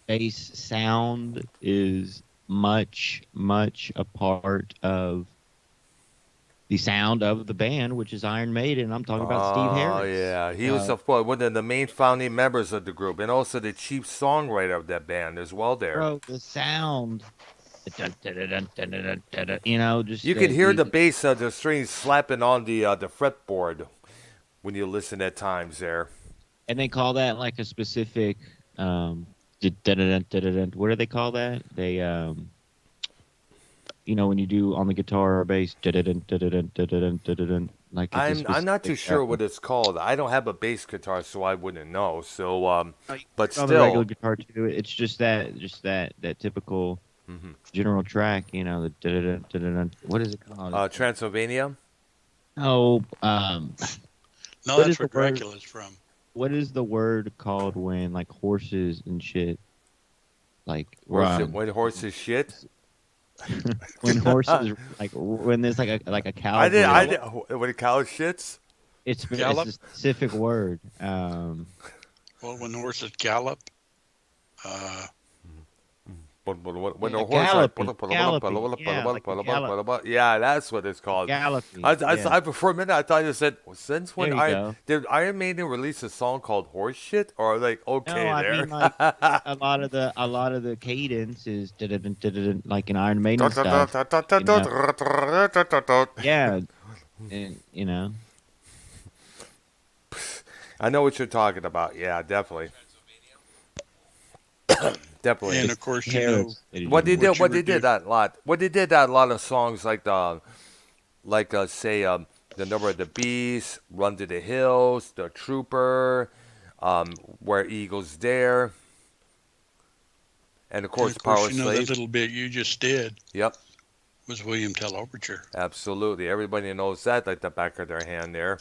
[SPEAKER 2] bass sound is much a part of the sound of the band, which is Iron Maiden. I'm talking about Steve Harris.
[SPEAKER 1] Oh yeah, he was one of the main founding members of the group, and also the chief songwriter of that band as well. There,
[SPEAKER 2] bro, the sound. Just
[SPEAKER 1] you could hear the bass of the strings slapping on the fretboard when you listen at times there.
[SPEAKER 2] And they call that like a specific what do they call that? They when you do on the guitar or bass, like
[SPEAKER 1] I'm not too sure what it's called. I don't have a bass guitar, so I wouldn't know. So, but still,
[SPEAKER 2] on the regular guitar too. It's just that typical general track. What is it called?
[SPEAKER 1] Transylvania.
[SPEAKER 2] Oh,
[SPEAKER 3] no, that's where Dracula's from.
[SPEAKER 2] What is the word called when like horses and shit like
[SPEAKER 1] run? When horses shit.
[SPEAKER 2] When horses when there's like a cow.
[SPEAKER 1] I did when a cow shits.
[SPEAKER 2] It's a specific word.
[SPEAKER 3] Well, when horses gallop.
[SPEAKER 1] When the horse yeah, that's what it's called. I for a minute I thought you said since when did Iron Maiden release a song called Horse Shit or like okay
[SPEAKER 2] no,
[SPEAKER 1] there.
[SPEAKER 2] I mean, like, a lot of the cadence is like an Iron Maiden stuff. Yeah, and
[SPEAKER 1] I know what you're talking about. Yeah, definitely. Definitely.
[SPEAKER 3] And of course,
[SPEAKER 1] what they did that a lot. What they did that a lot of songs like the Number of the Beast, Run to the Hills, The Trooper, Where Eagles Dare, and of course Power Slave.
[SPEAKER 3] That little bit you just did.
[SPEAKER 1] Yep.
[SPEAKER 3] Was William Tell Overture.
[SPEAKER 1] Absolutely. Everybody knows that like the back of their hand there.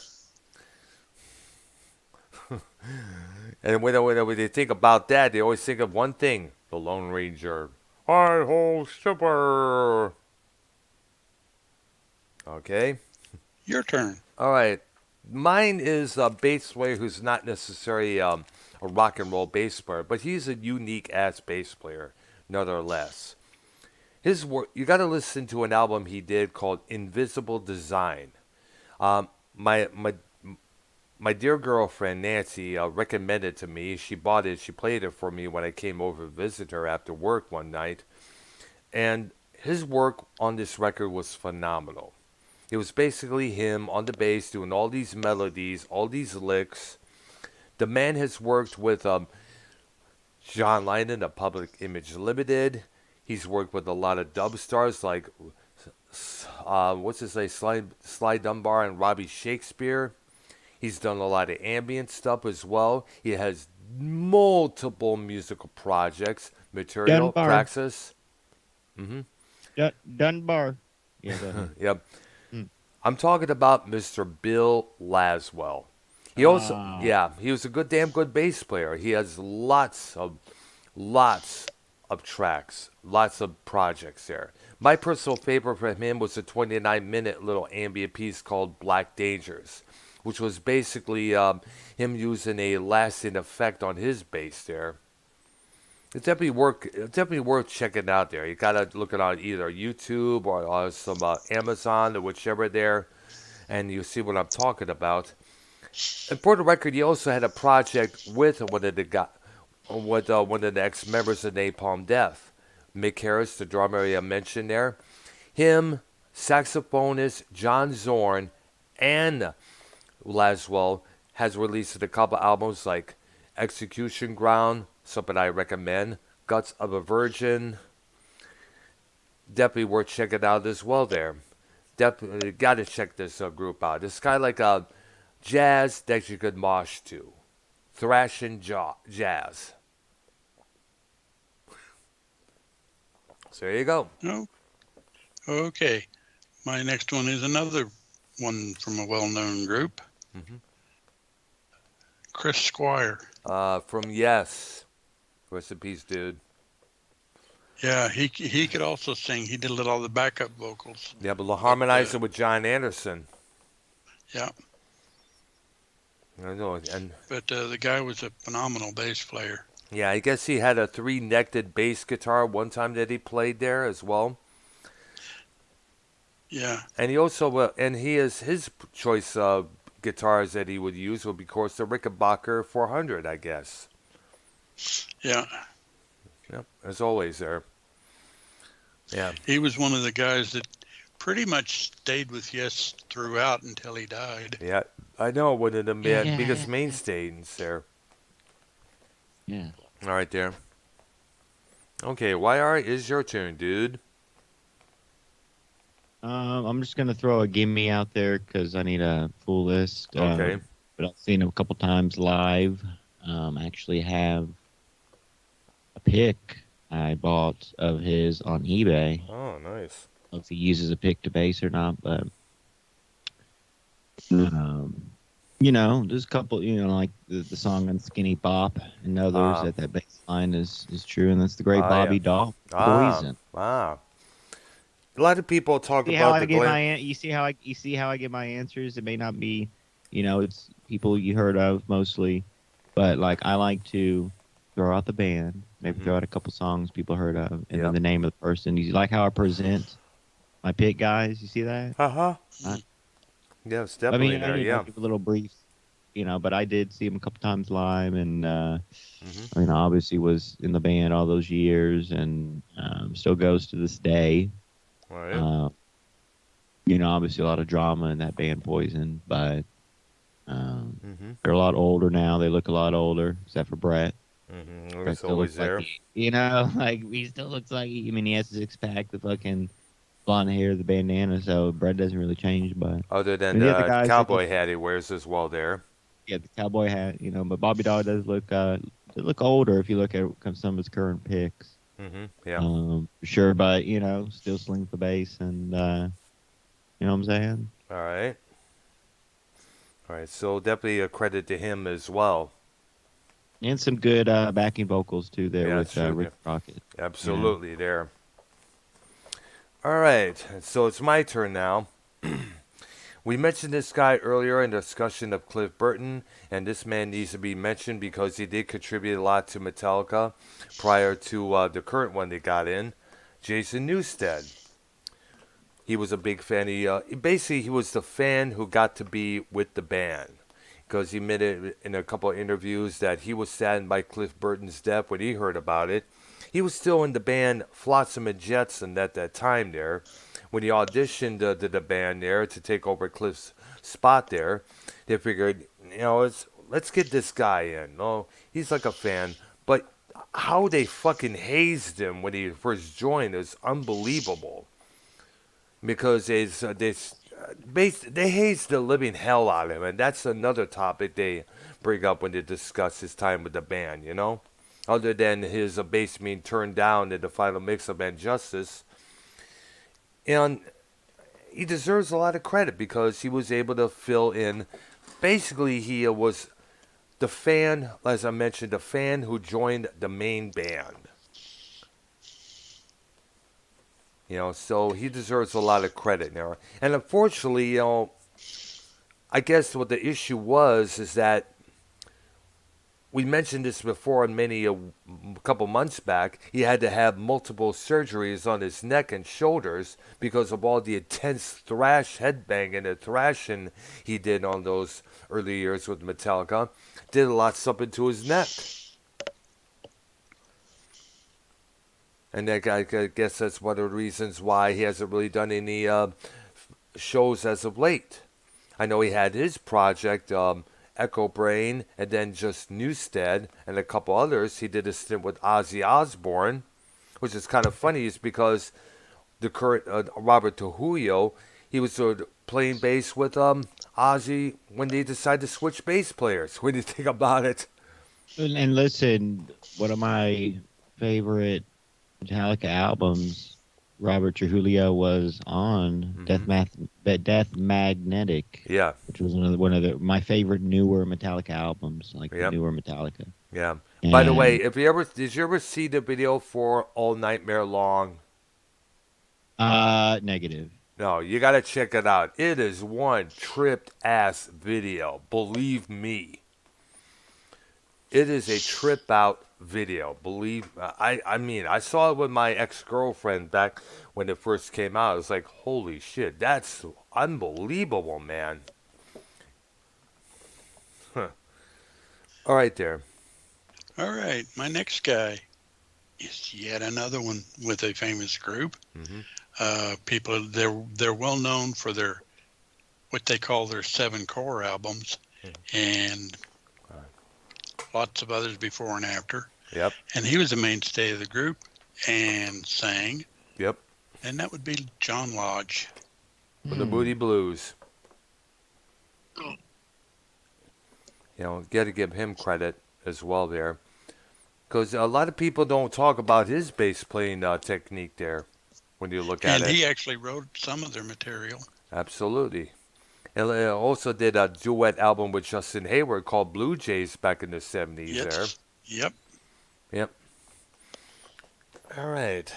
[SPEAKER 1] And when they think about that, they always think of one thing: the Lone Ranger. Hi ho, super. Okay.
[SPEAKER 3] Your turn.
[SPEAKER 1] All right. Mine is a bass player who's not necessarily a rock and roll bass player, but he's a unique ass bass player, nonetheless. His work, you got to listen to an album he did called Invisible Design. My dear girlfriend, Nancy, recommended it to me. She bought it. She played it for me when I came over to visit her after work one night. And his work on this record was phenomenal. It was basically him on the bass doing all these melodies, all these licks. The man has worked with John Lennon of Public Image Limited. He's worked with a lot of dub stars like, what's his name, Sly Dunbar and Robbie Shakespeare. He's done a lot of ambient stuff as well. He has multiple musical projects, material,
[SPEAKER 2] Dunbar.
[SPEAKER 1] Praxis.
[SPEAKER 2] Dunbar. Yeah,
[SPEAKER 1] yep. I'm talking about Mr. Bill Laswell. He also, he was a damn good bass player. He has lots of tracks, lots of projects there. My personal favorite from him was a 29-minute little ambient piece called Black Dangers, which was basically him using a lasting effect on his bass there. It's definitely worth checking out there. You gotta look it on either YouTube or some Amazon or whichever there, and you see what I'm talking about. And for the record, he also had a project with one of the ex-members of Napalm Death, Mick Harris, the drummer I mentioned there. Him, saxophonist John Zorn, and Laswell has released a couple albums like Execution Ground, something I recommend, Guts of a Virgin. Definitely worth checking out as well there. Definitely got to check this group out. It's kind of like a jazz that you could mosh to. Thrashing jazz. So there you go.
[SPEAKER 3] Oh, okay. My next one is another one from a well-known group. Chris Squire.
[SPEAKER 1] From Yes. Rest in peace, dude.
[SPEAKER 3] Yeah, he could also sing. He did all the backup vocals.
[SPEAKER 1] Yeah, but harmonizing with John Anderson.
[SPEAKER 3] Yeah.
[SPEAKER 1] I know,
[SPEAKER 3] but the guy was a phenomenal bass player.
[SPEAKER 1] Yeah, I guess he had a 3-necked bass guitar one time that he played there as well.
[SPEAKER 3] Yeah.
[SPEAKER 1] And he also, his choice of guitars that he would use would be, of course, the Rickenbacker 400, I guess.
[SPEAKER 3] Yeah.
[SPEAKER 1] Yep, as always there. Yeah.
[SPEAKER 3] He was one of the guys that pretty much stayed with Yes throughout until he died.
[SPEAKER 1] Yeah, I know, one of the biggest mainstays there.
[SPEAKER 2] Yeah.
[SPEAKER 1] All right, there. Okay, YR, is your turn, dude.
[SPEAKER 2] I'm just gonna throw a gimme out there because I need a full list.
[SPEAKER 1] Okay.
[SPEAKER 2] But I've seen him a couple times live. Actually have a pick I bought of his on eBay.
[SPEAKER 1] Oh, nice.
[SPEAKER 2] I don't know if he uses a pick to bass or not, but there's a couple, like the song on Skinny Bop and others that bass line is true, and that's the great Bobby Daw Poison.
[SPEAKER 1] Wow. A lot of people talk
[SPEAKER 2] see
[SPEAKER 1] about
[SPEAKER 2] how
[SPEAKER 1] the
[SPEAKER 2] you see how I get my answers. It may not be, it's people you heard of mostly, but like I like to throw out the band, maybe throw out a couple songs people heard of, and then the name of the person. You like how I present my pick, guys? You see that?
[SPEAKER 1] Yeah, it's definitely there. Yeah,
[SPEAKER 2] give a little brief, but I did see him a couple times live, and obviously was in the band all those years, and still goes to this day.
[SPEAKER 1] Right.
[SPEAKER 2] Obviously a lot of drama in that band, Poison, but they're a lot older now. They look a lot older, except for Brett.
[SPEAKER 1] He's always there.
[SPEAKER 2] He still looks like he has his 6-pack, the fucking blonde hair, the bandana, so Brett doesn't really change. But
[SPEAKER 1] other than the cowboy hat he wears as well there.
[SPEAKER 2] Yeah, the cowboy hat, but Bobby Daw does look older if you look at some of his current picks.
[SPEAKER 1] Yeah.
[SPEAKER 2] For sure, but still slings the bass, and you know what I'm saying.
[SPEAKER 1] All right. So definitely a credit to him as well.
[SPEAKER 2] And some good backing vocals too there with Rick Crockett.
[SPEAKER 1] Absolutely there. All right, so it's my turn now. We mentioned this guy earlier in the discussion of Cliff Burton, and this man needs to be mentioned because he did contribute a lot to Metallica prior to the current one they got in, Jason Newsted. He was a big fan. He was the fan who got to be with the band, because he admitted in a couple of interviews that he was saddened by Cliff Burton's death when he heard about it. He was still in the band Flotsam and Jetsam at that time there. When he auditioned to the band there to take over Cliff's spot there, they figured, let's get this guy in. Oh, he's like a fan. But how they fucking hazed him when he first joined is unbelievable. Because they hazed the living hell out of him. And that's another topic they bring up when they discuss his time with the band, Other than his bass being turned down in the final mix of Injustice. And he deserves a lot of credit because he was able to fill in. Basically, he was the fan, as I mentioned, the fan who joined the main band. So he deserves a lot of credit now. And unfortunately, I guess what the issue is that we mentioned this before on a couple months back. He had to have multiple surgeries on his neck and shoulders because of all the intense thrash headbanging and thrashing he did on those early years with Metallica. Did a lot something to his neck. And I guess that's one of the reasons why he hasn't really done any shows as of late. I know he had his project, Echo Brain, and then just Newsted and a couple others. He did a stint with Ozzy Osbourne, which is kind of funny, is because the current Robert Trujillo, he was playing bass with Ozzy when they decided to switch bass players. What do you think about it?
[SPEAKER 2] And listen, one of my favorite Metallica albums, Robert Trujillo was on Death Magnetic.
[SPEAKER 1] Yeah,
[SPEAKER 2] which was one of my favorite newer Metallica albums, newer Metallica.
[SPEAKER 1] Yeah, By the way, did you ever see the video for All Nightmare Long?
[SPEAKER 2] Negative.
[SPEAKER 1] No, you got to check it out. It is one tripped ass video. Believe me. It is a trip out video. I mean, I saw it with my ex-girlfriend back when it first came out. I was like, holy shit, that's unbelievable, man. Huh. All right there.
[SPEAKER 3] All right, my next guy is yet another one with a famous group. People, they're well known for their what they call their 7 core albums, and lots of others before and after.
[SPEAKER 1] Yep.
[SPEAKER 3] And he was the mainstay of the group and sang.
[SPEAKER 1] Yep.
[SPEAKER 3] And that would be John Lodge.
[SPEAKER 1] From the Moody Blues. You know, got to give him credit as well there. Because a lot of people don't talk about his bass playing technique there when you look at it.
[SPEAKER 3] And he actually wrote some of their material.
[SPEAKER 1] Absolutely. And also did a duet album with Justin Hayward called Blue Jays back in the 70s there. Yep. All right.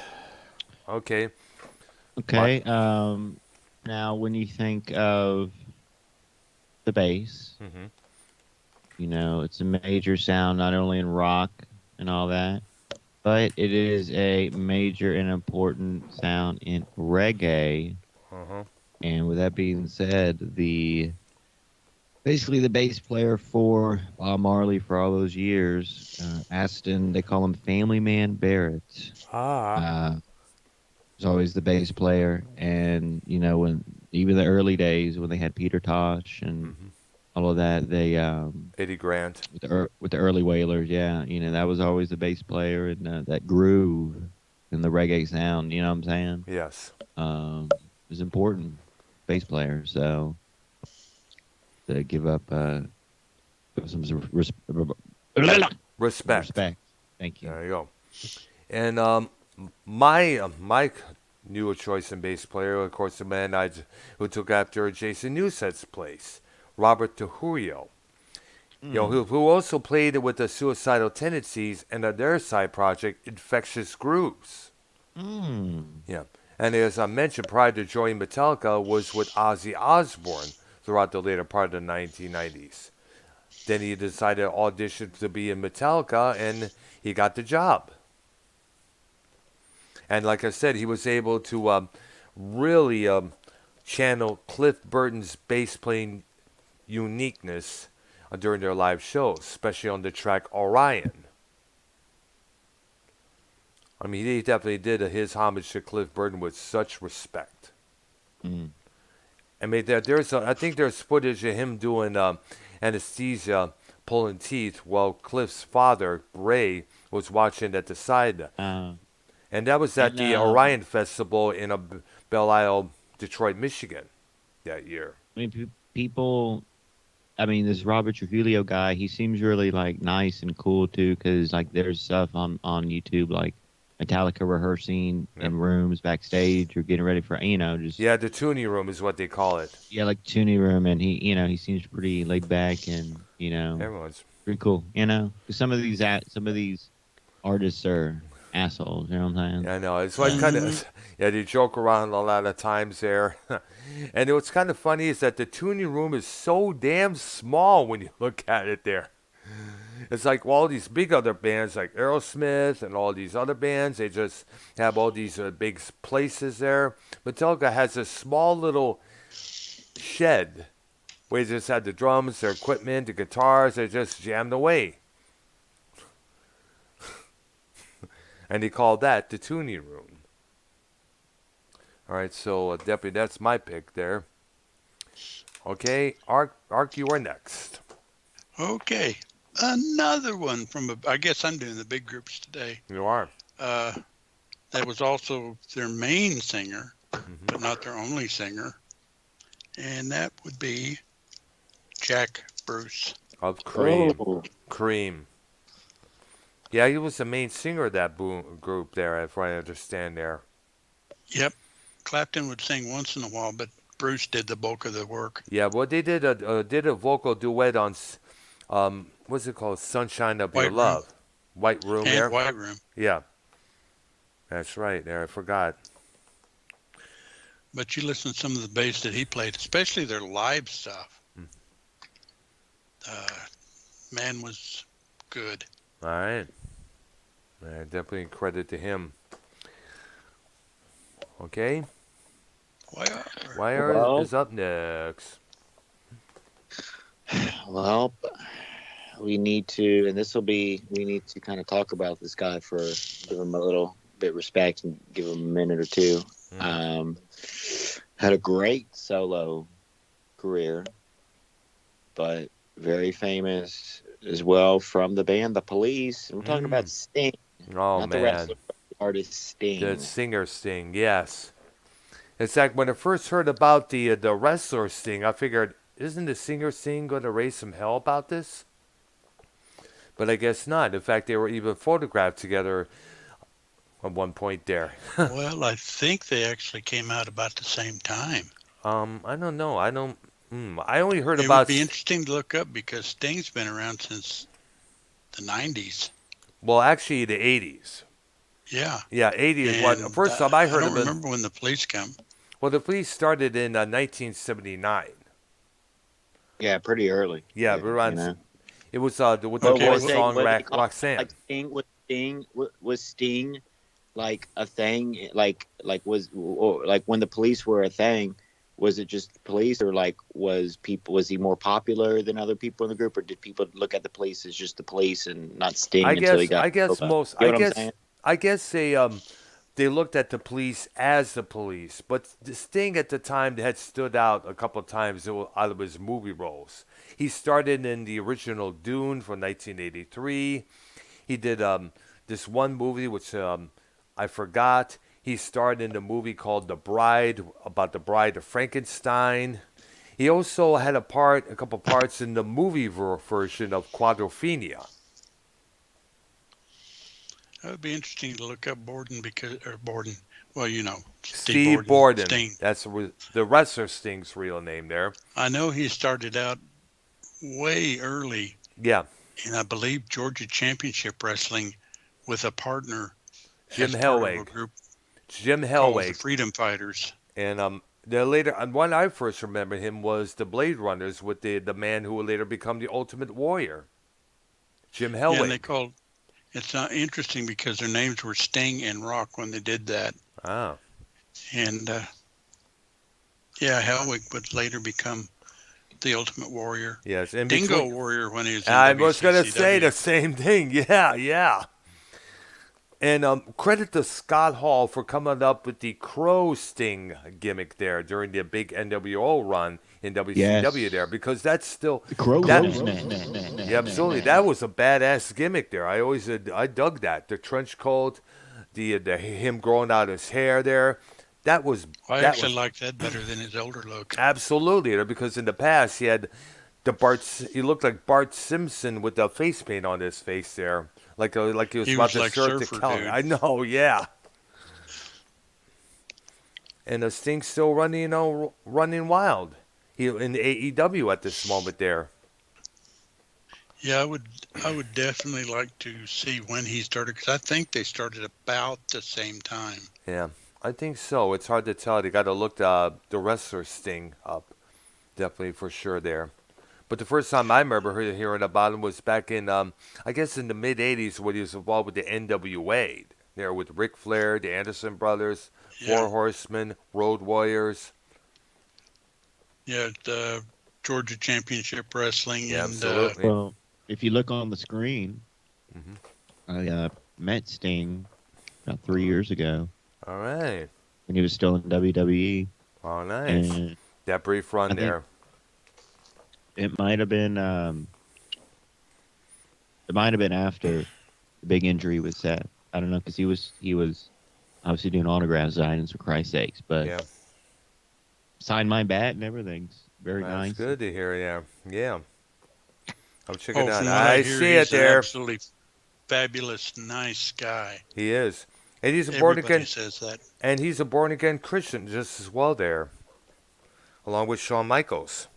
[SPEAKER 1] Okay.
[SPEAKER 2] Okay. Now, when you think of the bass, you know, it's a major sound not only in rock and all that, but it is a major and important sound in reggae. And with that being said, basically the bass player for Bob Marley for all those years, Aston, they call him Family Man Barrett. Was always the bass player, and you know, when even the early days when they had Peter Tosh and all of that, they
[SPEAKER 1] Eddie Grant
[SPEAKER 2] with the early Wailers, you know, that was always the bass player, and that groove and the reggae sound, you know what I'm saying?
[SPEAKER 1] Yes.
[SPEAKER 2] Was important, bass player. So to give up some
[SPEAKER 1] Respect.
[SPEAKER 2] Thank you.
[SPEAKER 1] There you go. And my newer choice in bass player, of course, the man who took after Jason Newsted's place, Robert Trujillo. You know, who also played with the Suicidal Tendencies and their side project, Infectious Grooves. Yeah. And as I mentioned, prior to joining Metallica, was with Ozzy Osbourne throughout the later part of the 1990s. Then he decided to audition to be in Metallica, and he got the job. And like I said, he was able to really channel Cliff Burton's bass playing uniqueness during their live shows, especially on the track Orion. I mean, he definitely did his homage to Cliff Burton with such respect. I mean, I think there's footage of him doing anesthesia, pulling teeth, while Cliff's father, Ray, was watching at the side. And that was at the Orion Festival in Belle Isle, Detroit, Michigan, that year.
[SPEAKER 2] I mean, people. I mean, this Robert Trujillo guy, he seems really like nice and cool too, because like there's stuff on YouTube like Metallica rehearsing in rooms backstage or getting ready for, you know, just
[SPEAKER 1] the tuning room is what they call it.
[SPEAKER 2] Yeah, like tuning room, and he, you know, he seems pretty laid back and, you know,
[SPEAKER 1] everyone's
[SPEAKER 2] pretty cool, you know. Some of these artists are assholes, you know what I'm saying?
[SPEAKER 1] Yeah, I know. It's like kind of they joke around a lot of times there. And what's kind of funny is that the tuning room is so damn small when you look at it there. It's like all these big other bands like Aerosmith and all these other bands, they just have all these big places there. Metallica has a small little shed where they just had the drums, their equipment, the guitars, they just jammed away. And they call that the tuning room. All right, so definitely that's my pick there. Okay, Ark, you are next.
[SPEAKER 3] Okay. Another one from I guess I'm doing the big groups today.
[SPEAKER 1] You are.
[SPEAKER 3] That was also their main singer, but not their only singer. And that would be Jack Bruce.
[SPEAKER 1] Of Cream. Cream. Yeah, he was the main singer of that group there, if I understand there.
[SPEAKER 3] Yep. Clapton would sing once in a while, but Bruce did the bulk of the work.
[SPEAKER 1] Yeah, well, they did a vocal duet on, what's it called, Sunshine of Your Love. White Room
[SPEAKER 3] and
[SPEAKER 1] there.
[SPEAKER 3] White Room.
[SPEAKER 1] Yeah, that's right. There, I forgot.
[SPEAKER 3] But you listen to some of the bass that he played, especially their live stuff. Man was good.
[SPEAKER 1] All right. Definitely credit to him. Okay. Wire is up next.
[SPEAKER 4] Well, we need to, and we need to kind of talk about this guy give him a little bit of respect and give him a minute or two. Had a great solo career, but very famous as well from the band The Police. We're talking about Sting.
[SPEAKER 1] Oh,
[SPEAKER 4] not
[SPEAKER 1] man.
[SPEAKER 4] the wrestler, but the artist Sting.
[SPEAKER 1] The singer Sting, yes. It's like when I first heard about the wrestler Sting, I figured, isn't the singer Sting going to raise some hell about this? But I guess not. In fact, they were even photographed together at one point there.
[SPEAKER 3] Well, I think they actually came out about the same time.
[SPEAKER 1] I don't know. I only heard
[SPEAKER 3] It
[SPEAKER 1] about...
[SPEAKER 3] would be interesting to look up because Sting's been around since the 90s.
[SPEAKER 1] Well, actually, the 80s.
[SPEAKER 3] Yeah.
[SPEAKER 1] Yeah, 80s. First time I heard of it...
[SPEAKER 3] I don't remember when the Police come.
[SPEAKER 1] Well, the Police started in 1979.
[SPEAKER 4] Yeah, pretty early.
[SPEAKER 1] Yeah,
[SPEAKER 4] you
[SPEAKER 1] around...
[SPEAKER 4] know?
[SPEAKER 1] It was with the voice song Roxanne.
[SPEAKER 4] Like was Sting like a thing? Like when the Police were a thing, was it just Police, or like was he more popular than other people in the group, or did people look at the Police as just the Police and not Sting until he got?
[SPEAKER 1] I guess they looked at the Police as the Police, but the Sting at the time had stood out a couple of times out of his movie roles. He started in the original Dune from 1983. He did this one movie which I forgot. He starred in the movie called The Bride, about the Bride of Frankenstein. He also had a couple parts in the movie version of Quadrophenia.
[SPEAKER 3] That would be interesting to look up Borden. Well, you know,
[SPEAKER 1] Steve Borden.
[SPEAKER 3] Sting.
[SPEAKER 1] That's the wrestler Sting's real name there.
[SPEAKER 3] I know he started out way early.
[SPEAKER 1] Yeah.
[SPEAKER 3] And I believe Georgia Championship Wrestling with a partner.
[SPEAKER 1] Jim Hellwig. Jim Hellwig.
[SPEAKER 3] The Freedom Fighters.
[SPEAKER 1] And later, and one I first remember him was the Blade Runners with the man who would later become the Ultimate Warrior. Jim Hellwig.
[SPEAKER 3] Yeah, and they called... It's not interesting because their names were Sting and Rock when they did that.
[SPEAKER 1] Oh.
[SPEAKER 3] And, Hellwig would later become the Ultimate Warrior.
[SPEAKER 1] Yes.
[SPEAKER 3] Dingo Warrior when he was in
[SPEAKER 1] I was going to
[SPEAKER 3] WCCW.
[SPEAKER 1] say the same thing. Yeah. And credit to Scott Hall for coming up with the Crow Sting gimmick there during the big NWO run in WCW there, because that's still...
[SPEAKER 2] The Crow.
[SPEAKER 1] Yeah, absolutely. That was a badass gimmick there. I dug that. The trench coat, the him growing out his hair there. That was...
[SPEAKER 3] I actually like that better than his older look.
[SPEAKER 1] Absolutely, because in the past he had he looked like Bart Simpson with the face paint on his face there. Like he was about to surf the counter. I know, yeah. And the Sting's still running wild. He in the AEW at this moment there.
[SPEAKER 3] Yeah, I would definitely like to see when he started, because I think they started about the same time.
[SPEAKER 1] Yeah, I think so. It's hard to tell. They got to look the wrestler Sting up, definitely for sure there. But the first time I remember hearing about him was back in, I guess in the mid-'80s when he was involved with the NWA. There with Ric Flair, the Anderson Brothers, Four Horsemen, Road Warriors.
[SPEAKER 3] Yeah, the Georgia Championship Wrestling.
[SPEAKER 1] Yeah,
[SPEAKER 3] and,
[SPEAKER 1] absolutely.
[SPEAKER 2] Well, if you look on the screen, I met Sting about 3 years ago.
[SPEAKER 1] All right.
[SPEAKER 2] When he was still in WWE.
[SPEAKER 1] Oh, nice. And that brief run there.
[SPEAKER 2] It might have been after the big injury with Seth. I don't know, because he was obviously doing autograph signings for Christ's sakes, but signed my bat and everything's very nice.
[SPEAKER 1] That's good to hear. Yeah. I'm checking it out.
[SPEAKER 3] I
[SPEAKER 1] see it there.
[SPEAKER 3] Absolutely fabulous, nice guy.
[SPEAKER 1] He is, and he's a born again.
[SPEAKER 3] Says that.
[SPEAKER 1] And he's a born again Christian just as well there, along with Shawn Michaels.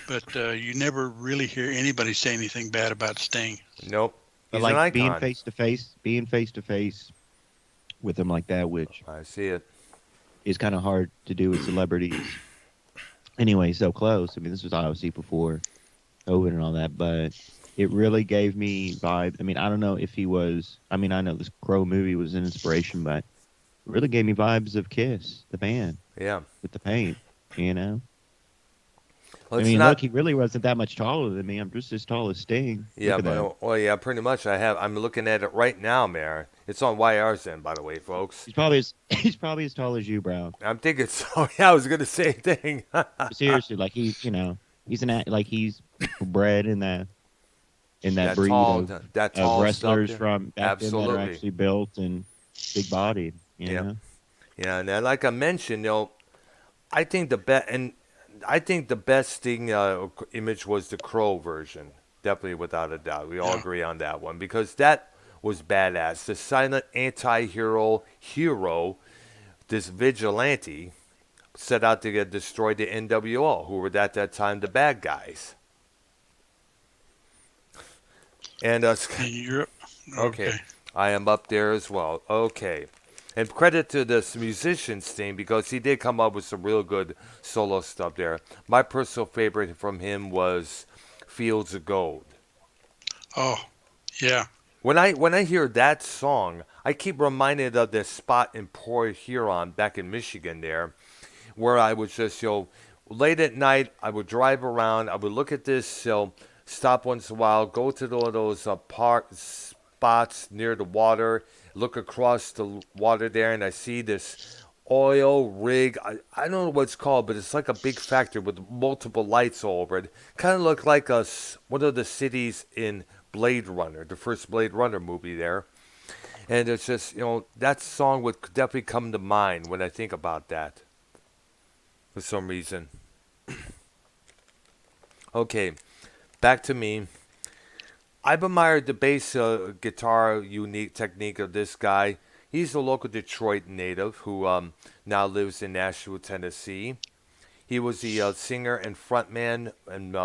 [SPEAKER 3] But you never really hear anybody say anything bad about Sting.
[SPEAKER 1] Nope.
[SPEAKER 2] But
[SPEAKER 1] He's an
[SPEAKER 2] like being
[SPEAKER 1] icon.
[SPEAKER 2] face to face with him like that, which
[SPEAKER 1] I see it.
[SPEAKER 2] is kind of hard to do with celebrities. Anyway, so close. I mean, this was obviously before COVID and all that, but it really gave me vibe. I mean, I don't know if he was. I mean, I know this Crow movie was an inspiration, but it really gave me vibes of Kiss, the band.
[SPEAKER 1] Yeah.
[SPEAKER 2] With the paint, you know.
[SPEAKER 1] Well,
[SPEAKER 2] I mean, look, he really wasn't that much taller than me. I'm just as tall as Sting.
[SPEAKER 1] Yeah, well, yeah, pretty much. I'm looking at it right now, Mayor. It's on YR's end, by the way, folks.
[SPEAKER 2] He's probably as tall as you, Brown.
[SPEAKER 1] I'm thinking so. Yeah, I was gonna say a thing.
[SPEAKER 2] Seriously, like he's bred in that breed
[SPEAKER 1] tall,
[SPEAKER 2] of wrestlers
[SPEAKER 1] stuff,
[SPEAKER 2] from back then that are
[SPEAKER 1] absolutely
[SPEAKER 2] actually built and big bodied. You know?
[SPEAKER 1] Yeah, and like I mentioned, I think the best Sting image was the Crow version, definitely without a doubt. We all agree on that one because that was badass. The silent anti-hero, this vigilante, set out to destroy the NWO, who were at that time the bad guys. And okay, I am up there as well. Okay. And credit to this musician's team because he did come up with some real good solo stuff there. My personal favorite from him was Fields of Gold.
[SPEAKER 3] Oh, yeah.
[SPEAKER 1] When I hear that song, I keep reminded of this spot in Port Huron back in Michigan there, where I was just, late at night, I would drive around, I would look at this, stop once in a while, go to those park spots near the water, look across the water there, and I see this oil rig. I don't know what it's called, but it's like a big factory with multiple lights all over it. Kind of looked like one of the cities in Blade Runner, the first Blade Runner movie there. And it's just, that song would definitely come to mind when I think about that for some reason. Okay, back to me. I've admired the bass guitar unique technique of this guy. He's a local Detroit native who now lives in Nashville, Tennessee. He was the singer and frontman and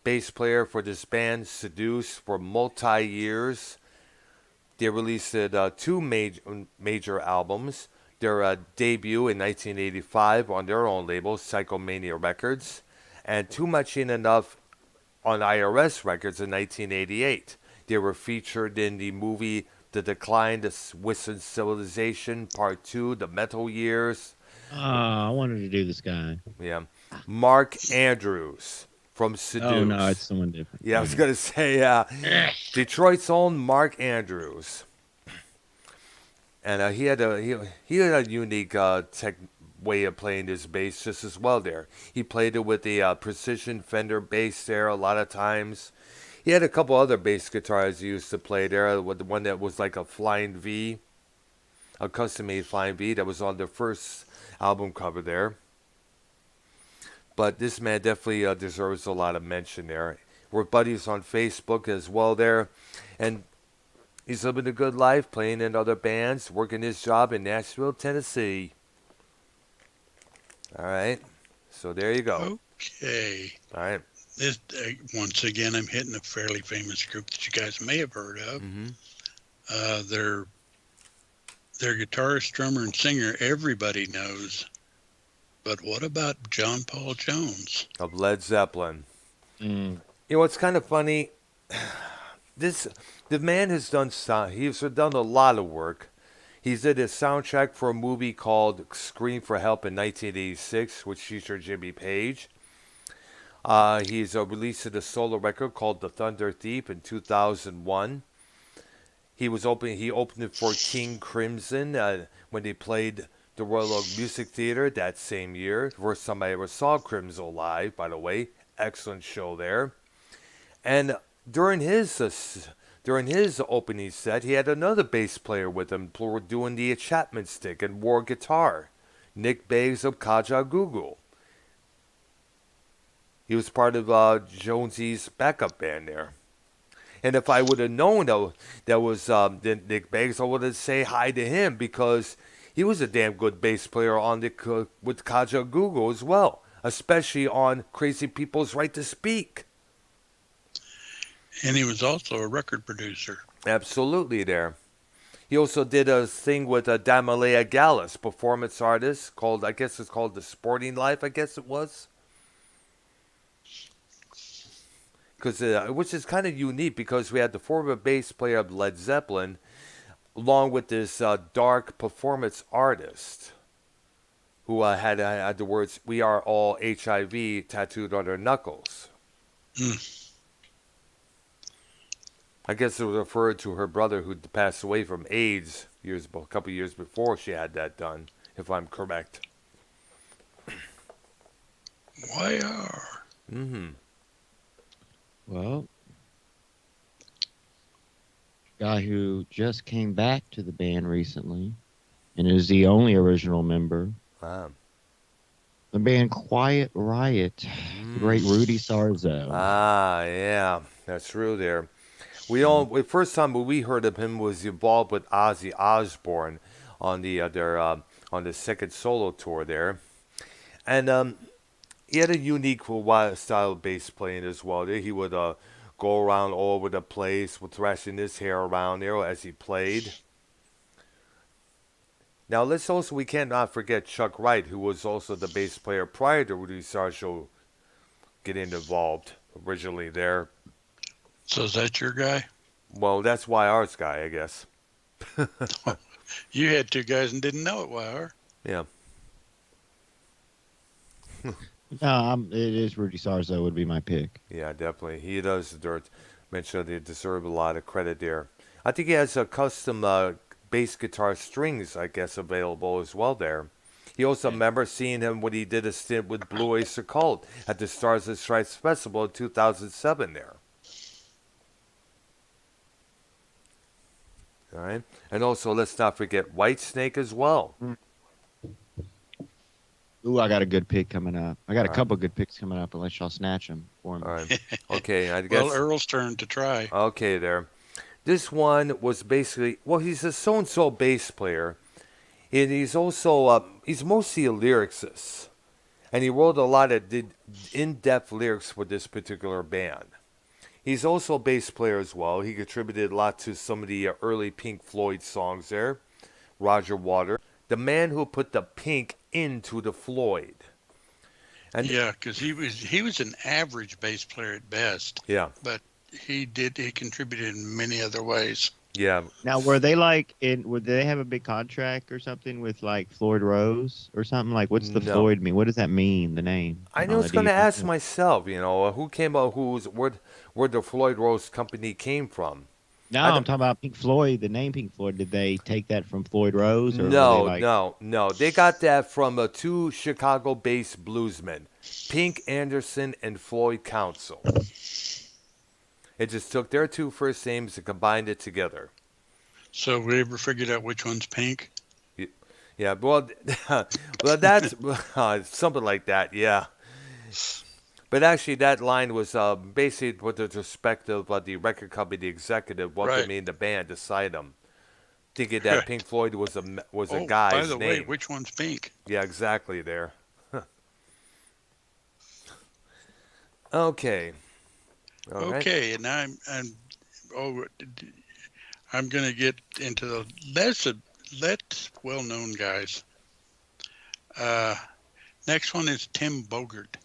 [SPEAKER 1] bass player for this band, Seduce, for multi-years. They released two major albums. Their debut in 1985 on their own label, Psychomania Records, and Too Much Ain't Enough on IRS Records in 1988. They were featured in the movie The Decline of Western Civilization, Part 2, The Metal Years.
[SPEAKER 2] I wanted to do this guy.
[SPEAKER 1] Yeah. Mark Andrews from Seduce.
[SPEAKER 2] Oh, no, it's someone different.
[SPEAKER 1] Yeah, I was going to say, Detroit's own Mark Andrews. And he had a unique way of playing his bass just as well there. He played it with the precision Fender bass there a lot of times. He had a couple other bass guitars he used to play there, with the one that was like a Flying V, a custom-made Flying V that was on the first album cover there. But this man definitely deserves a lot of mention there. We're buddies on Facebook as well there. And he's living a good life, playing in other bands, working his job in Nashville, Tennessee. All right. So there you go.
[SPEAKER 3] Okay.
[SPEAKER 1] All right.
[SPEAKER 3] This once again, I'm hitting a fairly famous group that you guys may have heard of.
[SPEAKER 1] Mm-hmm.
[SPEAKER 3] Their guitarist, drummer, and singer everybody knows. But what about John Paul Jones
[SPEAKER 1] of Led Zeppelin?
[SPEAKER 2] Mm.
[SPEAKER 1] It's kind of funny. The man has done a lot of work. He did a soundtrack for a movie called Scream for Help in 1986, which featured Jimmy Page. He's released a solo record called The Thunder Thief in 2001. He opened it for King Crimson when they played the Royal Oak Music Theater that same year. First time I ever saw Crimson live, by the way. Excellent show there. And during his opening set, he had another bass player with him doing the Chapman stick and war guitar, Nick Beggs of Kaja Google. He was part of Jonesy's backup band there. And if I would have known that was Nick Beggs, I would have say hi to him because he was a damn good bass player with Kaja Google as well, especially on Crazy People's Right to Speak.
[SPEAKER 3] And he was also a record producer.
[SPEAKER 1] Absolutely there. He also did a thing with Damalea Gallus, performance artist, called, I guess it's called The Sporting Life, I guess it was. Which is kind of unique because we had the former bass player of Led Zeppelin along with this dark performance artist who had the words "We are all HIV" tattooed on their knuckles.
[SPEAKER 3] Mm.
[SPEAKER 1] I guess it was referred to her brother who passed away from AIDS a couple years before she had that done, if I'm correct.
[SPEAKER 3] YR.
[SPEAKER 1] Mm-hmm.
[SPEAKER 2] Well, guy who just came back to the band recently and is the only original member.
[SPEAKER 1] Ah.
[SPEAKER 2] The band Quiet Riot, the great Rudy Sarzo.
[SPEAKER 1] Ah, yeah, that's true there. The first time we heard of him was involved with Ozzy Osbourne on on the second solo tour there, and he had a unique style of bass playing as well. He would go around all over the place, with thrashing his hair around there as he played. Now we cannot forget Chuck Wright, who was also the bass player prior to Rudy Sarzo getting involved originally there.
[SPEAKER 3] So is that your guy?
[SPEAKER 1] Well, that's YR's guy, I guess.
[SPEAKER 3] You had two guys and didn't know it, YR.
[SPEAKER 1] Yeah.
[SPEAKER 2] No, it is Rudy Sarzo would be my pick.
[SPEAKER 1] Yeah, definitely. He does mention they deserve a lot of credit there. I think he has a custom bass guitar strings, I guess, available as well there. He also remember seeing him when he did a stint with Blue Oyster Cult at the Stars and Stripes Festival in 2007 there. All right. And also, let's not forget Whitesnake as well.
[SPEAKER 2] Ooh, I got a good pick coming up. I got a couple good picks coming up, unless y'all snatch them for me.
[SPEAKER 1] All right. Okay, I guess.
[SPEAKER 3] Well, Earl's turn to try.
[SPEAKER 1] Okay, there. This one was basically, he's a so-and-so bass player. And he's also, he's mostly a lyricist. And he wrote a lot of in-depth lyrics for this particular band. He's also a bass player as well. He contributed a lot to some of the early Pink Floyd songs there. Roger Waters, the man who put the pink into the Floyd.
[SPEAKER 3] And yeah, because he was an average bass player at best.
[SPEAKER 1] Yeah.
[SPEAKER 3] But he contributed in many other ways.
[SPEAKER 1] Yeah.
[SPEAKER 2] Now, would they have a big contract or something with like Floyd Rose or something? Like, what's the Floyd mean? What does that mean, the name?
[SPEAKER 1] I was going to ask myself, who came out, where the Floyd Rose company came from.
[SPEAKER 2] No, I'm talking about Pink Floyd, the name Pink Floyd. Did they take that from Floyd Rose? Or
[SPEAKER 1] No. They got that from two Chicago-based bluesmen, Pink Anderson and Floyd Council. It just took their two first names and combined it together.
[SPEAKER 3] So we ever figured out which one's Pink?
[SPEAKER 1] Yeah, well that's something like that, yeah. But actually, that line was basically with the perspective of the record company, the executive, welcoming right. The band to cite them, thinking that Pink Floyd was a guy's name.
[SPEAKER 3] By the way, which one's Pink?
[SPEAKER 1] Yeah, exactly. There. Okay. All
[SPEAKER 3] okay, right. And I'm going to get into the less well-known guys. Next one is Tim Bogart.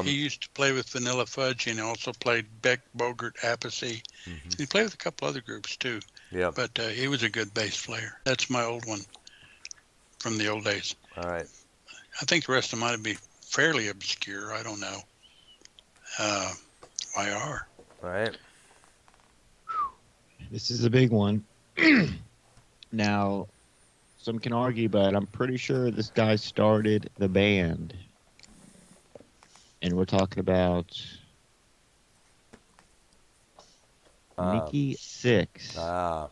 [SPEAKER 3] He used to play with Vanilla Fudge and also played Beck, Bogart, Apathy. Mm-hmm. He played with a couple other groups too.
[SPEAKER 1] Yeah.
[SPEAKER 3] But he was a good bass player. That's my old one from the old days.
[SPEAKER 1] All right.
[SPEAKER 3] I think the rest of them might be fairly obscure. I don't know. YR.
[SPEAKER 1] All right.
[SPEAKER 2] This is a big one. Now, some can argue, but I'm pretty sure this guy started the band. And we're talking about Nikki Sixx.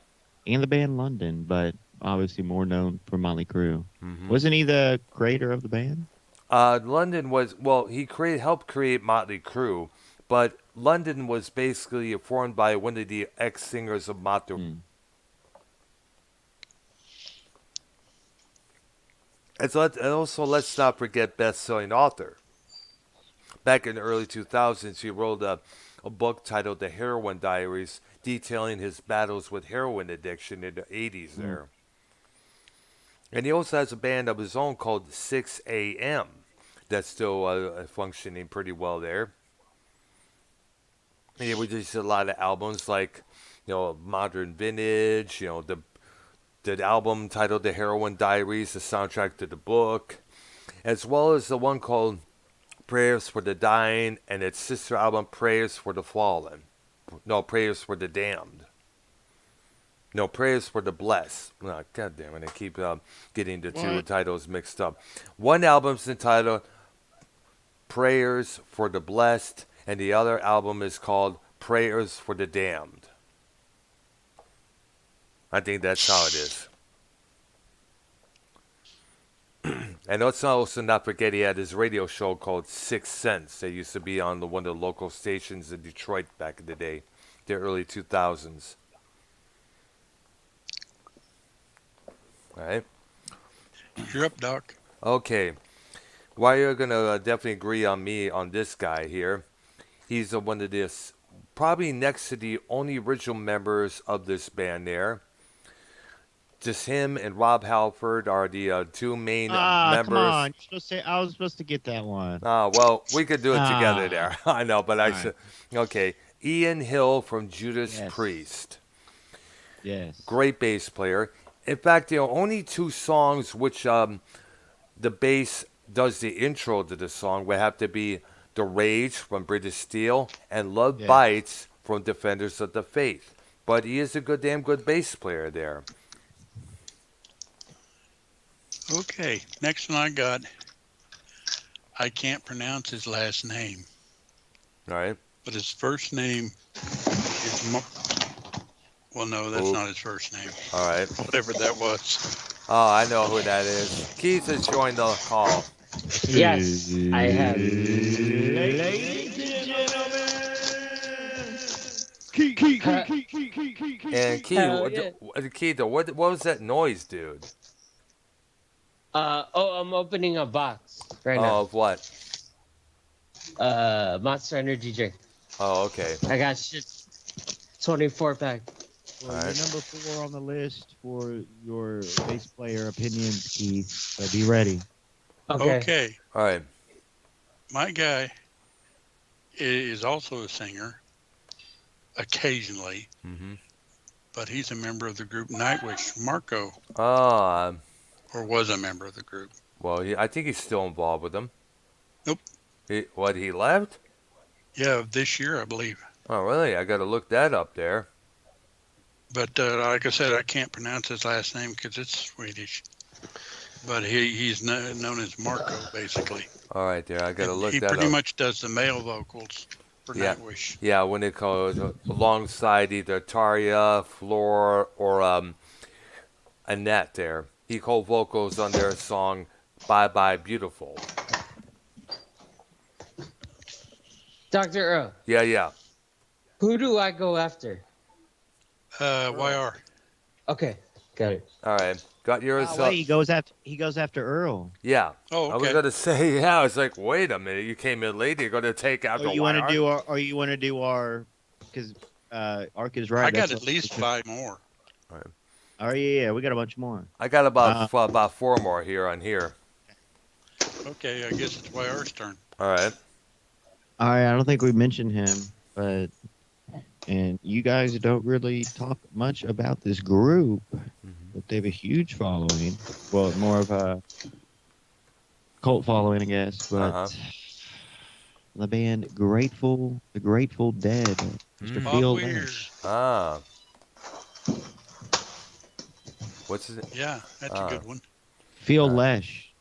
[SPEAKER 2] And the band London, but obviously more known for Motley Crue. Mm-hmm. Wasn't he the creator of the band?
[SPEAKER 1] London was, he helped create Motley Crue, but London was basically formed by one of the ex-singers of Motley. And also, let's not forget best-selling author. Back in the early 2000s, he wrote a a book titled The Heroin Diaries, detailing his battles with heroin addiction in the 80s there. And he also has a band of his own called 6 a.m. that's still functioning pretty well there. And he released a lot of albums like, Modern Vintage, the album titled The Heroin Diaries, the soundtrack to the book, as well as the one called Prayers for the Dying and its sister album Prayers for the Fallen. No, Prayers for the Damned. No, Prayers for the Blessed. Oh, God damn it, I keep getting the two titles mixed up. One album's entitled Prayers for the Blessed, and the other album is called Prayers for the Damned. I think that's how it is. And let's also not forget he had his radio show called Sixth Sense. That used to be on one of the local stations in Detroit back in the day, the early 2000s. All right.
[SPEAKER 3] You're up, Doc.
[SPEAKER 1] Okay. Why you're going to definitely agree on me on this guy here. He's one of this, probably next to the only original members of this band there. Just him and Rob Halford are the two main members.
[SPEAKER 2] Come on. You're supposed to say, I was supposed to get that one.
[SPEAKER 1] Well, we could do it together there. I know, but I said, okay. Ian Hill from Judas Priest.
[SPEAKER 2] Yes.
[SPEAKER 1] Great bass player. In fact, only two songs which the bass does the intro to the song would have to be The Rage from British Steel and Love Bites from Defenders of the Faith. But he is a damn good bass player there.
[SPEAKER 3] Okay, next one I got. I can't pronounce his last name.
[SPEAKER 1] All right.
[SPEAKER 3] But his first name is well, no, that's not his first name.
[SPEAKER 1] All right.
[SPEAKER 3] Whatever that was.
[SPEAKER 1] Oh, I know who that is. Keith has joined the call.
[SPEAKER 5] Yes, I have.
[SPEAKER 2] Ladies and gentlemen.
[SPEAKER 1] And Keith, what was that noise, dude?
[SPEAKER 5] I'm opening a box right now.
[SPEAKER 1] Of what?
[SPEAKER 5] Monster Energy drink.
[SPEAKER 1] Oh, okay.
[SPEAKER 5] I got 24 pack.
[SPEAKER 2] Well, you're number 4 on the list for your bass player opinions, Keith. So be ready.
[SPEAKER 3] Okay.
[SPEAKER 1] All right.
[SPEAKER 3] My guy is also a singer, occasionally, but he's a member of the group Nightwish. Marco. Or was a member of the group.
[SPEAKER 1] Well, I think he's still involved with them.
[SPEAKER 3] Nope.
[SPEAKER 1] He left?
[SPEAKER 3] Yeah, this year, I believe.
[SPEAKER 1] Oh, really? I got to look that up there.
[SPEAKER 3] But like I said, I can't pronounce his last name because it's Swedish. But he's known as Marco, basically.
[SPEAKER 1] All right, there. I got to look that up.
[SPEAKER 3] He pretty much does the male vocals for Nightwish.
[SPEAKER 1] Yeah, when it goes alongside either Tarja, Floor, or Annette there. He co-vocals on their song Bye Bye Beautiful.
[SPEAKER 5] Dr. Earl.
[SPEAKER 1] Yeah.
[SPEAKER 5] Who do I go after?
[SPEAKER 3] YR.
[SPEAKER 5] Okay, got it.
[SPEAKER 1] All right. Got yours.
[SPEAKER 2] He goes after Earl.
[SPEAKER 1] Yeah.
[SPEAKER 3] Oh, okay.
[SPEAKER 1] I was going to say, I was like, wait a minute. You came in late. You're going to take after
[SPEAKER 2] you
[SPEAKER 1] YR?
[SPEAKER 2] You want to do our, because Ark is right.
[SPEAKER 3] I got at least 5 more.
[SPEAKER 1] All right.
[SPEAKER 2] Oh, yeah, we got a bunch more.
[SPEAKER 1] I got about 4 more here on here.
[SPEAKER 3] Okay, I guess it's YR's turn.
[SPEAKER 1] All right.
[SPEAKER 2] I don't think we mentioned him, and you guys don't really talk much about this group, but they have a huge following. Well, more of a cult following, I guess, but the band the Grateful Dead, Mr. Phil Lesh.
[SPEAKER 1] What's his name?
[SPEAKER 3] Yeah, that's a good one.
[SPEAKER 2] Phil Lesh.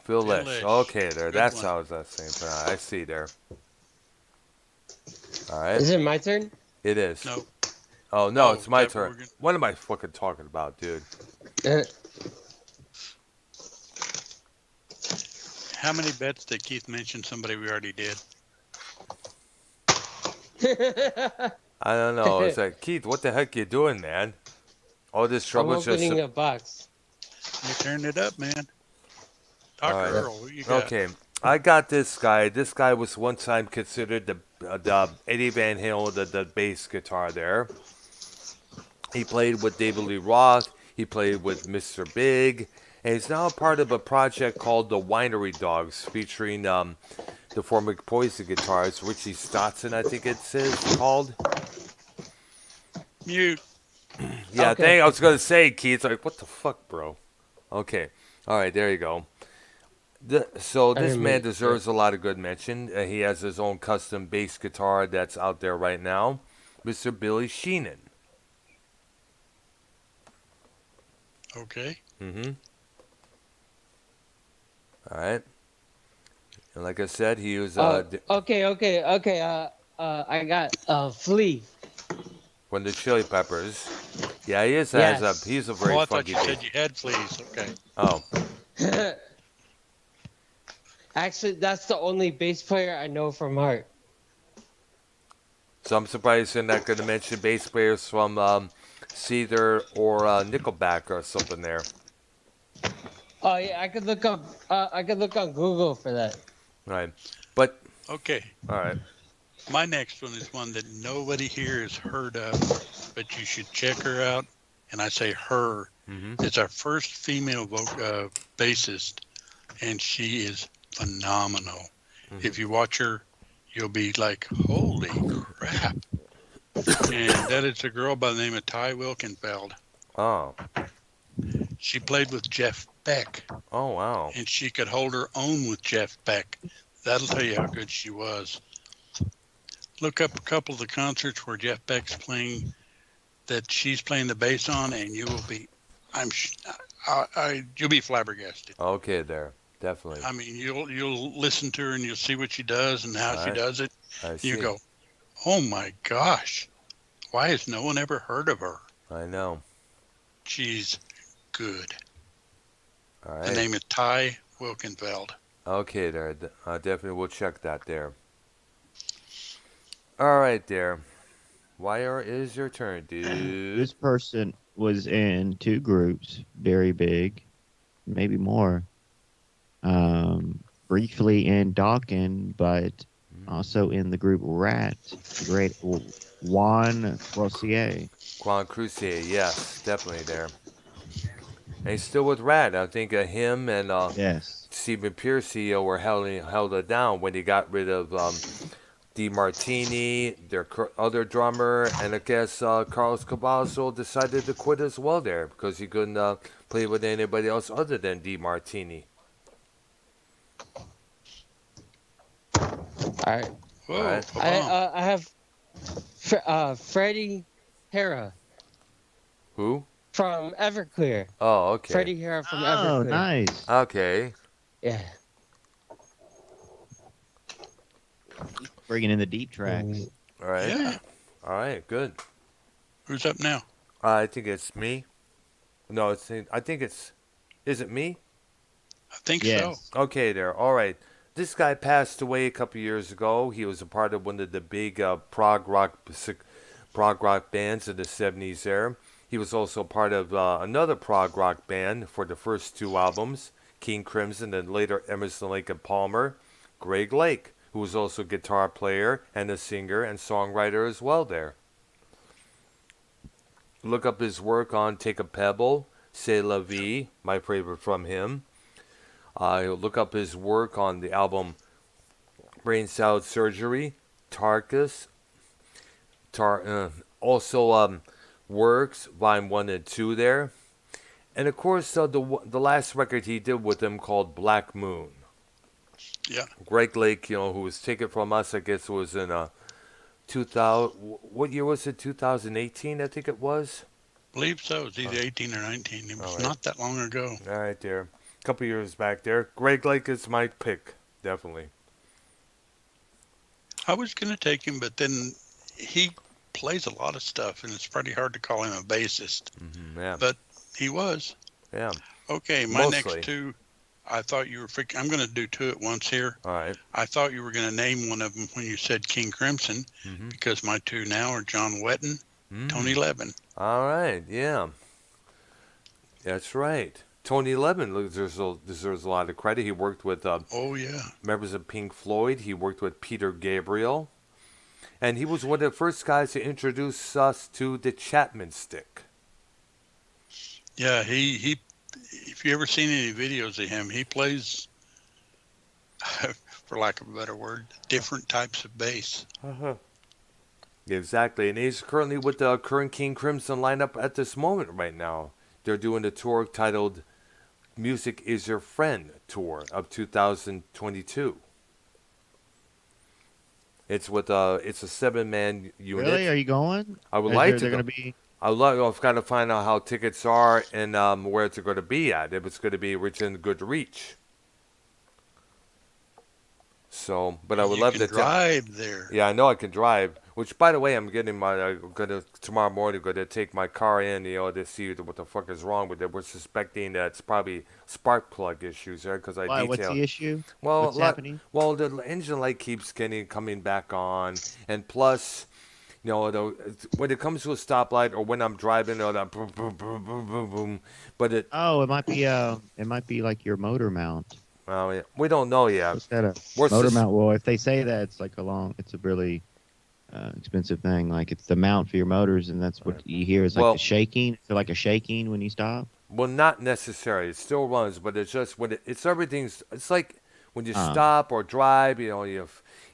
[SPEAKER 1] Phil Lesh. Okay, there. That's
[SPEAKER 3] one.
[SPEAKER 1] how it's that same. I see there. All right.
[SPEAKER 5] Is it my turn?
[SPEAKER 1] It is.
[SPEAKER 3] No.
[SPEAKER 1] Oh, no, it's my turn. What am I fucking talking about, dude?
[SPEAKER 3] How many bets did Keith mention somebody we already did?
[SPEAKER 1] I don't know. It's like, Keith, what the heck you doing, man? All this trouble
[SPEAKER 5] I'm
[SPEAKER 1] just...
[SPEAKER 5] opening a box.
[SPEAKER 3] You turned it up, man. Dr. Earl, what you got?
[SPEAKER 1] Okay, I got this guy. This guy was one time considered the the Eddie Van Halen, the bass guitar there. He played with David Lee Roth. He played with Mr. Big. And he's now a part of a project called the Winery Dogs, featuring the former Poison guitarist, Richie Stotson, I think it's called.
[SPEAKER 3] Mute.
[SPEAKER 1] Yeah,
[SPEAKER 5] Okay.
[SPEAKER 1] I was going to say, Keith, like, what the fuck, bro? Okay. All right, there you go. So this man deserves a lot of good mention. He has his own custom bass guitar that's out there right now. Mr. Billy Sheenan.
[SPEAKER 3] Okay.
[SPEAKER 1] Mm-hmm. All right. And like I said, he was...
[SPEAKER 5] okay. I got Flea.
[SPEAKER 1] From the Chili Peppers. Yeah, he is.
[SPEAKER 5] Yes.
[SPEAKER 1] He's a very
[SPEAKER 3] I thought
[SPEAKER 1] funky
[SPEAKER 3] you
[SPEAKER 1] bass.
[SPEAKER 3] said you had fleas. Okay.
[SPEAKER 1] Oh.
[SPEAKER 5] Actually, that's the only bass player I know from heart.
[SPEAKER 1] So I'm surprised you're not going to mention bass players from Seether or Nickelback or something there.
[SPEAKER 5] Oh yeah, I could look up. I could look on Google for that.
[SPEAKER 1] Right. But
[SPEAKER 3] Okay.
[SPEAKER 1] all right.
[SPEAKER 3] My next one is one that nobody here has heard of, but you should check her out. And I say her.
[SPEAKER 1] Mm-hmm.
[SPEAKER 3] It's our first female bassist, and she is phenomenal.
[SPEAKER 1] Mm-hmm.
[SPEAKER 3] If you watch her, you'll be like, holy crap. And that is a girl by the name of Ty Wilkenfeld.
[SPEAKER 1] Oh.
[SPEAKER 3] She played with Jeff Beck,
[SPEAKER 1] Oh, wow.
[SPEAKER 3] and she could hold her own with Jeff Beck. That'll tell you how good she was. Look up a couple of the concerts where Jeff Beck's playing that she's playing the bass on, and you will be, you'll be flabbergasted.
[SPEAKER 1] Okay, there. Definitely.
[SPEAKER 3] I mean, you'll listen to her and you'll see what she does and how she does it.
[SPEAKER 1] I see.
[SPEAKER 3] You go, oh my gosh, why has no one ever heard of her?
[SPEAKER 1] I know.
[SPEAKER 3] She's good.
[SPEAKER 1] All right.
[SPEAKER 3] The name is Ty Wilkenfeld.
[SPEAKER 1] Okay, there. I definitely will check that there. All right, there. Wire is your turn, dude.
[SPEAKER 2] This person was in two groups, very big, maybe more. Briefly in Dawkins, but also in the group Rat, great Juan Crozier.
[SPEAKER 1] Juan Crucier, yes, definitely there. And he's still with Rat. I think him and
[SPEAKER 2] Yes.
[SPEAKER 1] Stephen Pearcy were held it down when he got rid of DeMartini, their other drummer, and I guess Carlos Cavazo decided to quit as well there because he couldn't play with anybody else other than DeMartini.
[SPEAKER 5] All right.
[SPEAKER 3] Whoa,
[SPEAKER 1] All right.
[SPEAKER 5] I have Freddie Hera
[SPEAKER 1] Who?
[SPEAKER 5] from Everclear.
[SPEAKER 1] Oh, okay.
[SPEAKER 5] Freddie Hera from
[SPEAKER 2] Oh,
[SPEAKER 5] Everclear.
[SPEAKER 2] nice.
[SPEAKER 1] Okay.
[SPEAKER 5] Yeah.
[SPEAKER 2] Bringing in the deep tracks.
[SPEAKER 1] All right.
[SPEAKER 3] Yeah.
[SPEAKER 1] All right. Good.
[SPEAKER 3] Who's up now?
[SPEAKER 1] I think it's me. No, I think it's. Is it me?
[SPEAKER 3] I think
[SPEAKER 2] Yes.
[SPEAKER 1] Okay, there. All right. This guy passed away a couple years ago. He was a part of one of the big prog rock bands in the 70s there. He was also part of another prog rock band for the first two albums, King Crimson and later Emerson, Lake and Palmer. Greg Lake, who was also a guitar player and a singer and songwriter as well there. Look up his work on Take a Pebble, C'est la Vie, my favorite from him. Look up his work on the album Brain Salad Surgery, Tarkus. Also Works, Volume 1 and 2 there. And of course, the last record he did with him called Black Moon.
[SPEAKER 3] Yeah.
[SPEAKER 1] Greg Lake, who was taken from us, I guess was in 2000. What year was it? 2018, I think it was.
[SPEAKER 3] Believe so. It's either 18 or 19. It was
[SPEAKER 1] right.
[SPEAKER 3] not that long ago.
[SPEAKER 1] All right, there. A couple years back there. Greg Lake is my pick, definitely.
[SPEAKER 3] I was going to take him, but then he plays a lot of stuff, and it's pretty hard to call him a bassist.
[SPEAKER 1] Mm-hmm, yeah.
[SPEAKER 3] But he was.
[SPEAKER 1] Yeah.
[SPEAKER 3] Okay, my
[SPEAKER 1] Mostly.
[SPEAKER 3] next two, I thought you were I'm going to do two at once here.
[SPEAKER 1] All right.
[SPEAKER 3] I thought you were going to name one of them when you said King Crimson, because my two now are John Wetton, Tony Levin.
[SPEAKER 1] All right. Yeah. That's right. Tony Levin deserves a lot of credit. He worked with
[SPEAKER 3] Oh, yeah.
[SPEAKER 1] members of Pink Floyd. He worked with Peter Gabriel. And he was one of the first guys to introduce us to the Chapman stick.
[SPEAKER 3] Yeah, he. If you ever seen any videos of him, he plays, for lack of a better word, different types of bass.
[SPEAKER 1] Uh-huh. Exactly, and he's currently with the current King Crimson lineup at this moment right now. They're doing a tour titled Music Is Your Friend Tour of 2022. It's with it's a 7-man unit.
[SPEAKER 2] Really? Are you going?
[SPEAKER 1] I would like to.
[SPEAKER 2] Going to be?
[SPEAKER 1] I've got to find out how tickets are and where it's going to be at. If it's going to be within good reach. So, but I would love to
[SPEAKER 3] drive there.
[SPEAKER 1] Yeah, I know I can drive. Which, by the way, I'm gonna tomorrow morning gonna take my car in, to see what the fuck is wrong with it. We're suspecting that it's probably spark plug issues, right? Because
[SPEAKER 2] Why? What's the issue?
[SPEAKER 1] Well,
[SPEAKER 2] what's happening?
[SPEAKER 1] Well, the engine light keeps coming back on, and plus, when it comes to a stoplight or when I'm driving, that boom, boom, boom, boom, boom, boom. But it.
[SPEAKER 2] Oh, it might be like your motor mount.
[SPEAKER 1] Well, yeah, we don't know yet.
[SPEAKER 2] What's that? Motor mount. Well, if they say that, it's like it's a really expensive thing. Like it's the mount for your motors, and that's what you hear is like the shaking. Feel like a shaking when you stop.
[SPEAKER 1] Well, not necessarily. It still runs, but it's just when it's everything's. It's like when you stop or drive. You're.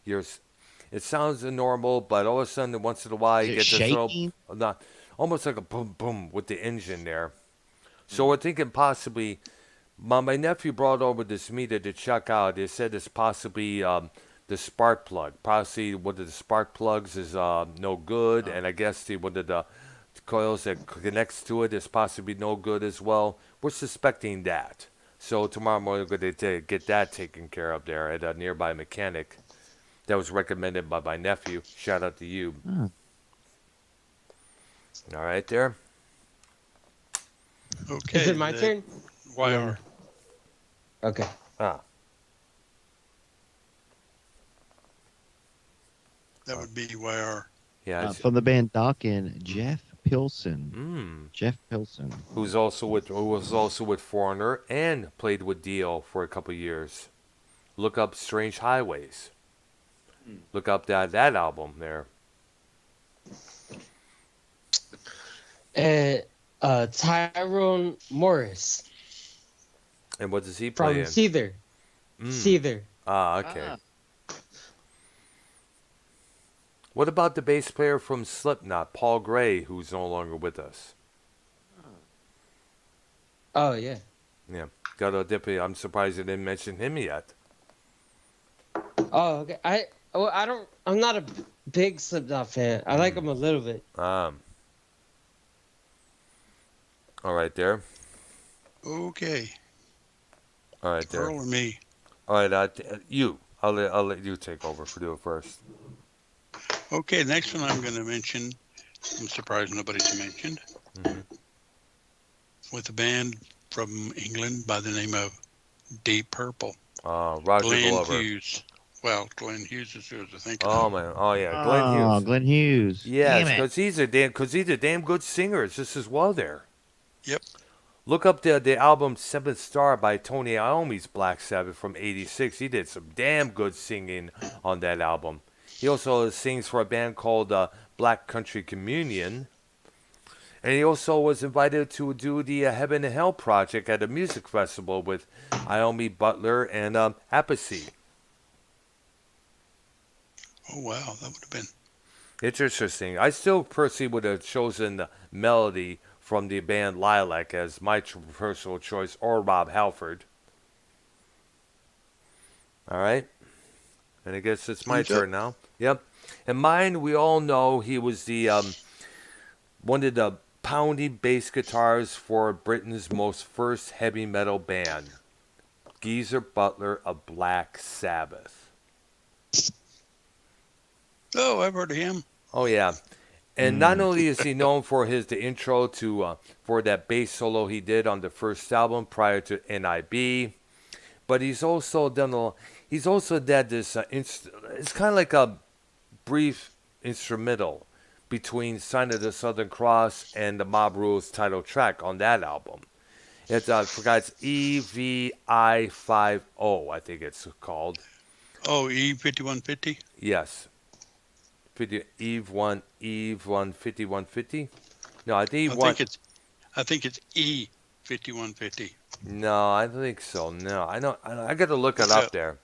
[SPEAKER 1] It sounds normal, but all of a sudden, once in a while, you get this little, almost like a boom boom with the engine there. So we're thinking possibly. My nephew brought over this meter to check out. They said it's possibly the spark plug. Possibly one of the spark plugs is no good, and I guess one of the coils that connects to it is possibly no good as well. We're suspecting that. So tomorrow morning we're going to get that taken care of there at a nearby mechanic. That was recommended by my nephew. Shout out to you. All right there.
[SPEAKER 3] Okay.
[SPEAKER 5] Is it my turn?
[SPEAKER 3] YR.
[SPEAKER 5] Okay.
[SPEAKER 3] That would be YR.
[SPEAKER 1] Yeah.
[SPEAKER 2] From the band Dokken, Jeff Pilson. Jeff Pilson.
[SPEAKER 1] Who was also with Foreigner and played with Dio for a couple years. Look up Strange Highways. Look up that album there.
[SPEAKER 5] Tyrone Morris.
[SPEAKER 1] And what does he play
[SPEAKER 5] from Seether. Seether.
[SPEAKER 1] Ah, okay. What about the bass player from Slipknot, Paul Gray, who's no longer with us?
[SPEAKER 5] Oh, yeah.
[SPEAKER 1] Yeah. I'm surprised you didn't mention him yet.
[SPEAKER 5] Oh, okay. I'm not a big Slipknot fan. I like him a little bit.
[SPEAKER 1] All right there.
[SPEAKER 3] Okay.
[SPEAKER 1] All right there.
[SPEAKER 3] Earl or me?
[SPEAKER 1] All right, you. I'll let you take over do it first.
[SPEAKER 3] Okay, next one I'm going to mention. I'm surprised nobody's mentioned. With a band from England by the name of Deep Purple.
[SPEAKER 1] Roger
[SPEAKER 3] Glenn
[SPEAKER 1] Glover.
[SPEAKER 3] Hughes. Well, Glenn Hughes is who I was thinking.
[SPEAKER 1] Oh man, yeah, Glenn Hughes.
[SPEAKER 2] Oh, Glenn Hughes.
[SPEAKER 1] Yes, because he's a damn good singer. It's just as well there.
[SPEAKER 3] Yep.
[SPEAKER 1] Look up the album Seventh Star by Tony Iommi's Black Sabbath from '86. He did some damn good singing on that album. He also sings for a band called Black Country Communion. And he also was invited to do the Heaven and Hell project at a music festival with Iommi, Butler, and Appice.
[SPEAKER 3] Oh, wow. That would have been...
[SPEAKER 1] It's interesting. I still personally would have chosen the Melody from the band Lilac as my personal choice, or Rob Halford. All right. And I guess it's my turn now. Yep. And mine, we all know he was the one of the pounding bass guitars for Britain's most first heavy metal band, Geezer Butler of Black Sabbath.
[SPEAKER 3] Oh, I've heard of him.
[SPEAKER 1] Oh, yeah. And not only is he known for the intro to for that bass solo he did on the first album prior to NIB, but he's also done this. It's kind of like a brief instrumental between Sign of the Southern Cross and the Mob Rules title track on that album. It's I forgot, it's EVI50, I think it's called.
[SPEAKER 3] Oh, E5150.
[SPEAKER 1] Yes. Eve 5150. No, I think
[SPEAKER 3] I think it's E 5150.
[SPEAKER 1] No, I don't think so. No, I don't. I got to look it up there.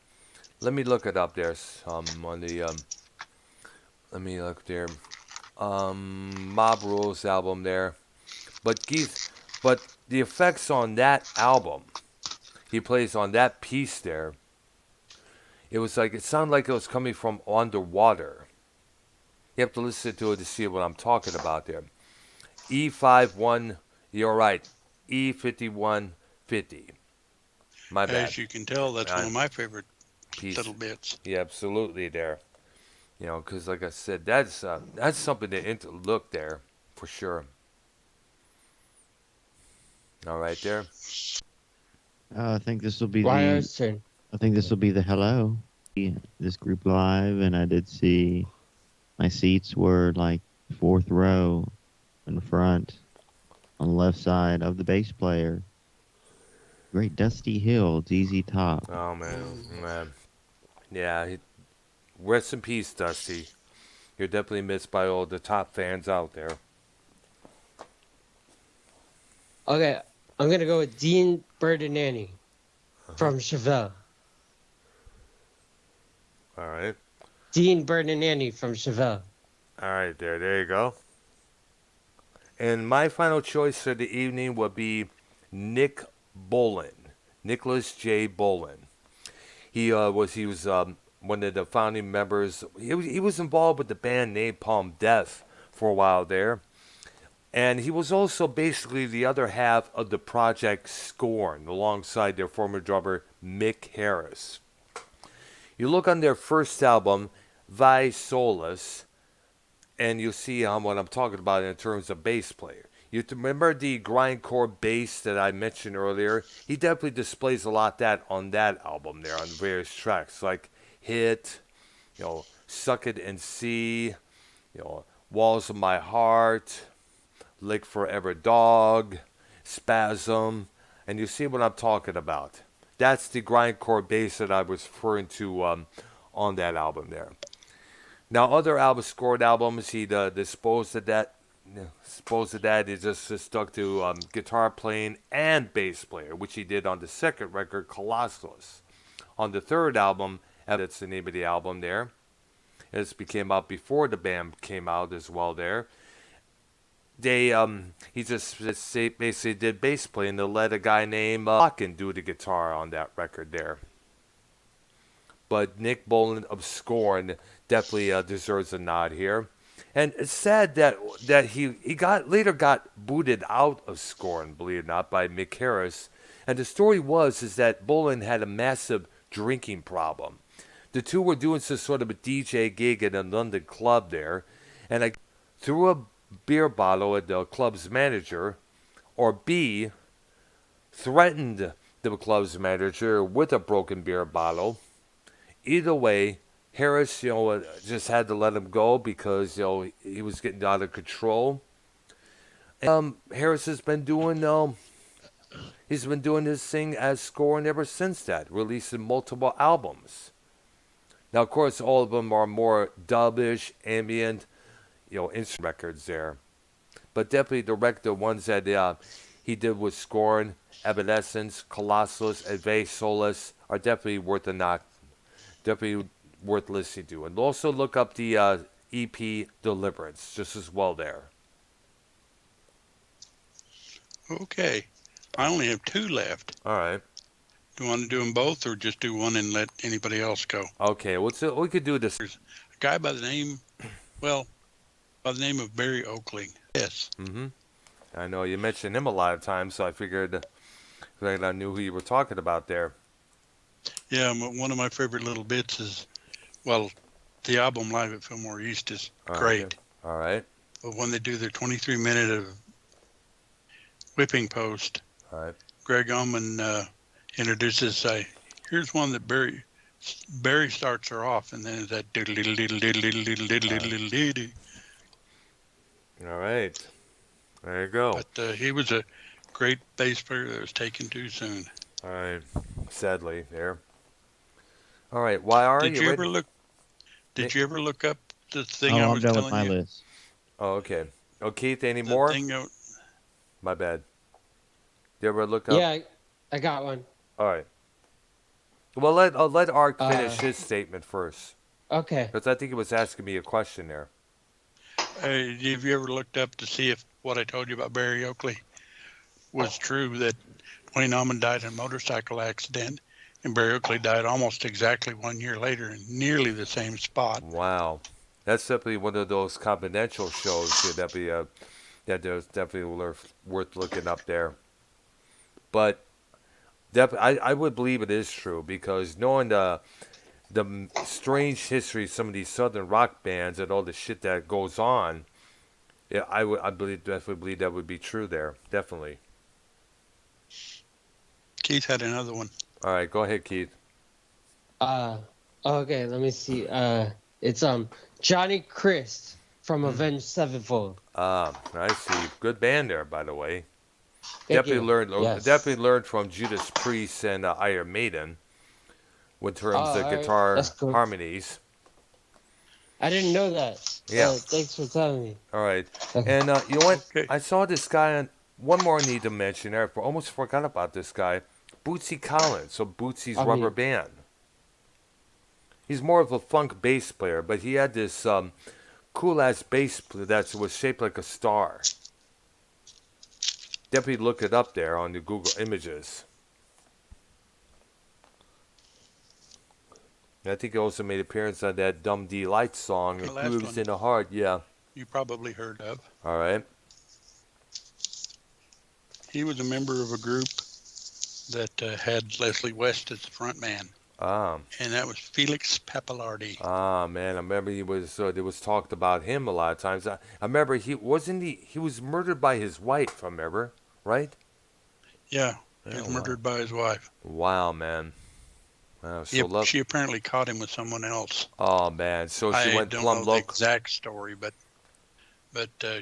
[SPEAKER 1] Let me look it up there. On the let me look there. Mob Rules album there. But the effects on that album, he plays on that piece there. It sounded like it was coming from underwater. You have to listen to it to see what I'm talking about there. E51, you're right. E5150. My bad.
[SPEAKER 3] As you can tell, that's one of my favorite little bits.
[SPEAKER 1] Yeah, absolutely there. You know, because like I said, that's something to look there for sure. All right, there.
[SPEAKER 2] I think this will be
[SPEAKER 5] Ryan's turn.
[SPEAKER 2] I think this will be the hello. This group live, and I did see my seats were like 4th row in front on the left side of the bass player. Great Dusty Hill, ZZ Top.
[SPEAKER 1] Oh man. Yeah, rest in peace, Dusty. You're definitely missed by all the Top fans out there.
[SPEAKER 5] Okay, I'm gonna go with Dean Bernanni from Chevelle.
[SPEAKER 1] All right.
[SPEAKER 5] Dean Bernanni from Chevelle.
[SPEAKER 1] All right, there you go. And my final choice for the evening would be Nick Bolin, Nicholas J. Bolin. He was one of the founding members. He was involved with the band Napalm Death for a while there. And he was also basically the other half of the project Scorn, alongside their former drummer Mick Harris. You look on their first album, Vi Solus, and you see what I'm talking about in terms of bass player. You remember the grindcore bass that I mentioned earlier? He definitely displays a lot that on that album there on various tracks, like Hit, Suck It and See, Walls of My Heart, Lick Forever Dog, Spasm, and you see what I'm talking about. That's the grindcore bass that I was referring to on that album there. Now, other scored albums, he disposed of that. He just stuck to guitar playing and bass player, which he did on the second record, Colossus. On the third album, that's the name of the album there. This came out before the band came out as well there. He just basically did bass playing to let a guy named Locken do the guitar on that record there. But Nick Bolin of Scorn definitely deserves a nod here. And it's sad that he later got booted out of Scorn, believe it or not, by Mick Harris. And the story is that Bolin had a massive drinking problem. The two were doing some sort of a DJ gig at a London club there, and I threw a beer bottle at the club's manager, or B, threatened the club's manager with a broken beer bottle. Either way, Harris, just had to let him go because, he was getting out of control. Harris has been doing, he's been doing his thing as Scorn ever since that, releasing multiple albums. Now, of course, all of them are more dub-ish, ambient, instrument records there. But definitely the ones that he did with Scorn, Evanescence, Colossus, and Ve Solus are definitely worth a knock. Definitely worth listening to. And also look up the EP Deliverance just as well there.
[SPEAKER 3] Okay. I only have 2 left.
[SPEAKER 1] All right.
[SPEAKER 3] Do you want to do them both or just do one and let anybody else go?
[SPEAKER 1] Okay. We could do this.
[SPEAKER 3] There's a guy by the name of Barry Oakley. Yes.
[SPEAKER 1] Mm-hmm. I know you mentioned him a lot of times, so I figured I knew who you were talking about there.
[SPEAKER 3] Yeah, one of my favorite little bits is, the album Live at Fillmore East is great.
[SPEAKER 1] All right.
[SPEAKER 3] But when they do their 23-minute of whipping post,
[SPEAKER 1] all right,
[SPEAKER 3] Greg Oman introduces, here's one that Barry starts her off, and then that diddle diddle diddle diddle diddle diddle diddle diddle diddle.
[SPEAKER 1] All right. There you go.
[SPEAKER 3] But he was a great bass player that was taken too soon.
[SPEAKER 1] All right. Sadly, there. All right. Why are you?
[SPEAKER 3] Did you ever look up the thing
[SPEAKER 2] Oh,
[SPEAKER 3] I
[SPEAKER 2] I'm
[SPEAKER 3] was
[SPEAKER 2] done with
[SPEAKER 3] telling
[SPEAKER 2] my
[SPEAKER 3] you.
[SPEAKER 2] list.
[SPEAKER 1] Oh, okay. Oh, Keith, any
[SPEAKER 3] The
[SPEAKER 1] more?
[SPEAKER 3] thing
[SPEAKER 1] My bad. Did you ever look up?
[SPEAKER 5] Yeah, I got one.
[SPEAKER 1] All right. Well, I'll let Ark finish his statement first,
[SPEAKER 5] Okay.
[SPEAKER 1] because I think he was asking me a question there.
[SPEAKER 3] have you ever looked up to see if what I told you about Barry Oakley was true, that Wayne Allman died in a motorcycle accident and Barry Oakley died almost exactly 1 year later in nearly the same spot?
[SPEAKER 1] Wow. That's definitely one of those confidential shows that there's definitely worth looking up there. But I would believe it is true, because knowing the strange history of some of these southern rock bands and all the shit that goes on, yeah, definitely believe that would be true there. Definitely.
[SPEAKER 3] Keith had another one.
[SPEAKER 1] All right, go ahead, Keith.
[SPEAKER 5] Okay, let me see. It's Johnny Christ from Avenge Sevenfold.
[SPEAKER 1] I see. Good band there, by the way.
[SPEAKER 5] Thank you. Yes.
[SPEAKER 1] Definitely learned from Judas Priest and Iron Maiden, in terms of
[SPEAKER 5] alright,
[SPEAKER 1] guitar
[SPEAKER 5] that's cool.
[SPEAKER 1] harmonies.
[SPEAKER 5] I didn't know that.
[SPEAKER 1] Yeah.
[SPEAKER 5] Thanks for telling me.
[SPEAKER 1] All right.
[SPEAKER 5] Okay.
[SPEAKER 1] And you know what?
[SPEAKER 3] Okay.
[SPEAKER 1] I saw this guy on. One more I need to mention there. I almost forgot about this guy. Bootsy Collins, so Bootsy's Rubber Band. He's more of a funk bass player, but he had this cool-ass bass that was shaped like a star. Definitely look it up there on the Google Images. I think he also made an appearance on that Dumb D Light song,
[SPEAKER 3] The
[SPEAKER 1] It
[SPEAKER 3] last
[SPEAKER 1] Grooves
[SPEAKER 3] one.
[SPEAKER 1] in the Heart. Yeah.
[SPEAKER 3] You probably heard of.
[SPEAKER 1] All right.
[SPEAKER 3] He was a member of a group that had Leslie West as the front man, and that was Felix Pappalardi.
[SPEAKER 1] Man, I remember he was. There was talked about him a lot of times. I remember he was murdered by his wife. I remember, right?
[SPEAKER 3] Yeah, he was murdered by his wife.
[SPEAKER 1] Wow, man. So
[SPEAKER 3] she apparently caught him with someone else.
[SPEAKER 1] Oh man, so she went plumb
[SPEAKER 3] I don't know the
[SPEAKER 1] local.
[SPEAKER 3] exact story, but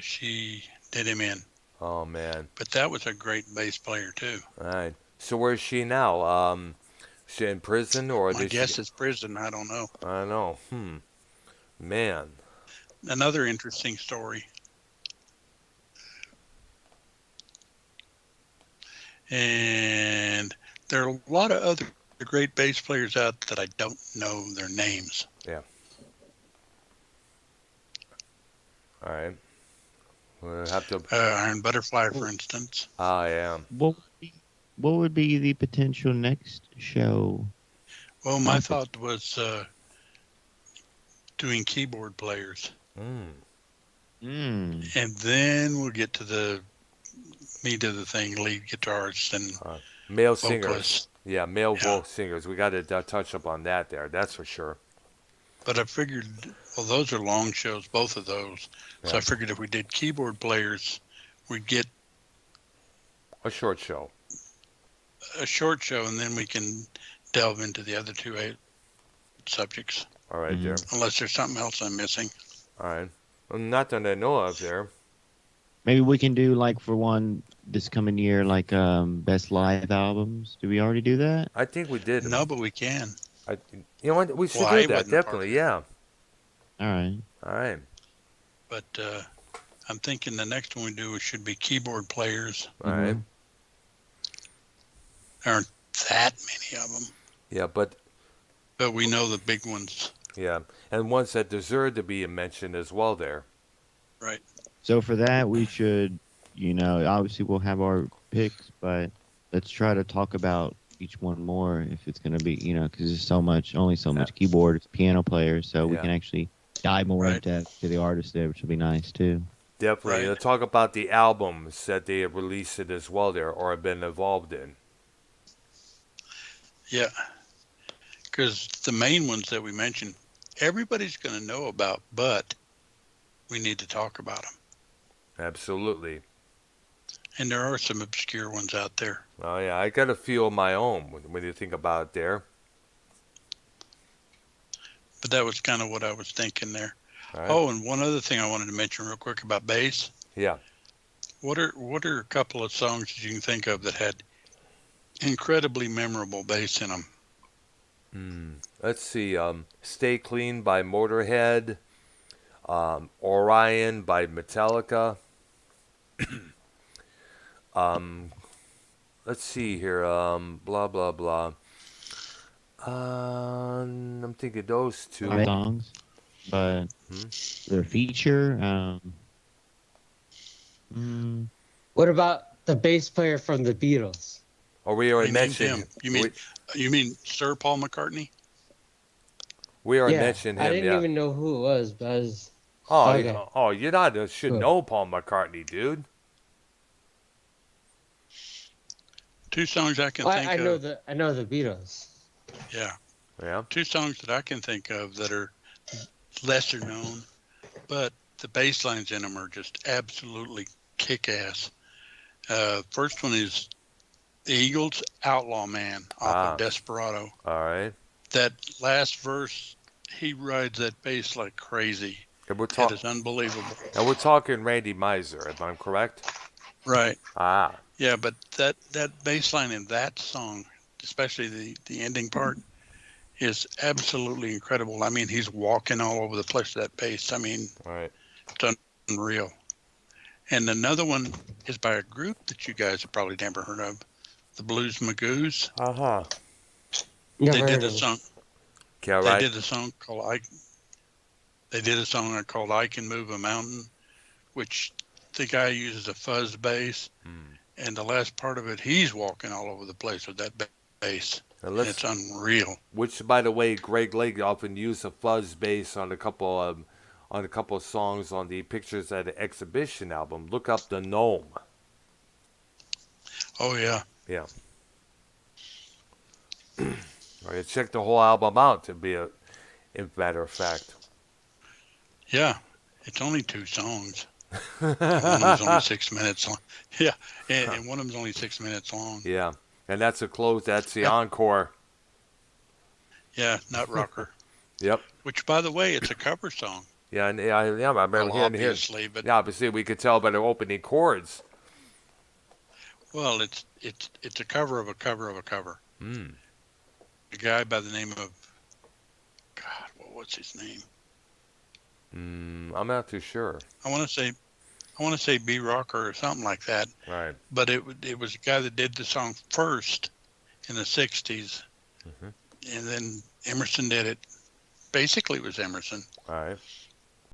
[SPEAKER 3] she did him in.
[SPEAKER 1] Oh man.
[SPEAKER 3] But that was a great bass player too.
[SPEAKER 1] All right. So where's she now? She in prison, or
[SPEAKER 3] I guess it's prison. I don't know.
[SPEAKER 1] I don't know. Man.
[SPEAKER 3] Another interesting story. And there are a lot of other great bass players out that I don't know their names.
[SPEAKER 1] Yeah. All right. We'll have to.
[SPEAKER 3] Iron Butterfly, for instance.
[SPEAKER 1] Yeah.
[SPEAKER 2] What would be the potential next show?
[SPEAKER 3] Well, my thought was doing keyboard players. And then we'll get to the meat of the thing, lead guitarists and
[SPEAKER 1] male
[SPEAKER 3] vocalists.
[SPEAKER 1] Singers. Yeah, male vocal singers. We got to touch up on that there. That's for sure.
[SPEAKER 3] But I figured, well, those are long shows, both of those. Yeah. So I figured if we did keyboard players, we'd get
[SPEAKER 1] a short show.
[SPEAKER 3] And then we can delve into the other two subjects.
[SPEAKER 1] All right, there.
[SPEAKER 3] Unless there's something else I'm missing.
[SPEAKER 1] All right. Well, not that I know of there.
[SPEAKER 2] Maybe we can do, like, for one this coming year, like best live albums. Did we already do that?
[SPEAKER 1] I think we did.
[SPEAKER 3] No, but we can.
[SPEAKER 1] You know what? We should do that. Definitely, yeah.
[SPEAKER 2] All right.
[SPEAKER 3] But I'm thinking the next one we do should be keyboard players.
[SPEAKER 1] All right.
[SPEAKER 3] There aren't that many of them.
[SPEAKER 1] Yeah, but
[SPEAKER 3] we know the big ones.
[SPEAKER 1] Yeah, and ones that deserve to be mentioned as well there.
[SPEAKER 3] Right.
[SPEAKER 2] So for that, we should, obviously we'll have our picks, but let's try to talk about each one more if it's going to be, because there's only so much keyboard, piano players, so we can actually dive more into the artists there, which will be nice too.
[SPEAKER 1] Definitely. Right. Talk about the albums that they have released it as well there or have been involved in.
[SPEAKER 3] Yeah, because the main ones that we mentioned, everybody's going to know about, but we need to talk about them.
[SPEAKER 1] Absolutely.
[SPEAKER 3] And there are some obscure ones out there.
[SPEAKER 1] Oh, yeah. I got a few of my own when you think about it there.
[SPEAKER 3] But that was kind of what I was thinking there.
[SPEAKER 1] Right.
[SPEAKER 3] Oh, and one other thing I wanted to mention real quick about bass.
[SPEAKER 1] Yeah.
[SPEAKER 3] What are a couple of songs that you can think of that had incredibly memorable bass in them?
[SPEAKER 1] Let's see. Stay Clean by Motorhead. Orion by Metallica. Let's see here. Blah blah blah. I'm thinking those two
[SPEAKER 2] songs, but their feature.
[SPEAKER 5] What about the bass player from the Beatles?
[SPEAKER 1] Oh, we already mentioned
[SPEAKER 3] him. You mean Sir Paul McCartney?
[SPEAKER 1] We already mentioned him.
[SPEAKER 5] I didn't even know who it was, but I was.
[SPEAKER 1] You're not should know Paul McCartney, dude.
[SPEAKER 3] Two songs I can think of.
[SPEAKER 5] I know the Beatles.
[SPEAKER 3] Yeah.
[SPEAKER 1] Yeah.
[SPEAKER 3] Two songs that I can think of that are lesser known, but the bass lines in them are just absolutely kick-ass. First one is the Eagles' Outlaw Man off of Desperado.
[SPEAKER 1] All right.
[SPEAKER 3] That last verse, he rides that bass like crazy. It is unbelievable.
[SPEAKER 1] And we're talking Randy Meisner, if I'm correct?
[SPEAKER 3] Right.
[SPEAKER 1] Ah.
[SPEAKER 3] Yeah, but that bass line in that song, especially the ending part, is absolutely incredible. I mean, he's walking all over the place with that bass. I mean, it's unreal. And another one is by a group that you guys have probably never heard of, the Blues Magoos.
[SPEAKER 1] Uh-huh.
[SPEAKER 3] They did a song.
[SPEAKER 1] Yeah,
[SPEAKER 3] they did a song called I Can Move a Mountain, which the guy uses a fuzz bass. And the last part of it, he's walking all over the place with that bass. And it's unreal.
[SPEAKER 1] Which, by the way, Greg Lake often used a fuzz bass on a couple of songs on the Pictures at an Exhibition album. Look up The Gnome.
[SPEAKER 3] Oh, yeah.
[SPEAKER 1] Yeah. Check the whole album out, to be a matter of fact.
[SPEAKER 3] Yeah. It's only 2 songs. One of them's only 6 minutes long. Yeah, and one of them's only 6 minutes long.
[SPEAKER 1] Yeah, and that's the Encore.
[SPEAKER 3] Yeah, Nut Rocker.
[SPEAKER 1] Yep.
[SPEAKER 3] Which, by the way, it's a cover song.
[SPEAKER 1] Yeah, I remember
[SPEAKER 3] obviously, but
[SPEAKER 1] yeah, obviously we could tell by the opening chords.
[SPEAKER 3] Well, it's a cover of a cover of a cover. A guy by the name of what's his name?
[SPEAKER 1] I'm not too sure.
[SPEAKER 3] I want to say B Rocker or something like that.
[SPEAKER 1] Right.
[SPEAKER 3] But it was a guy that did the song first in the 60s. And then Emerson did it. Basically, it was Emerson.
[SPEAKER 1] All right.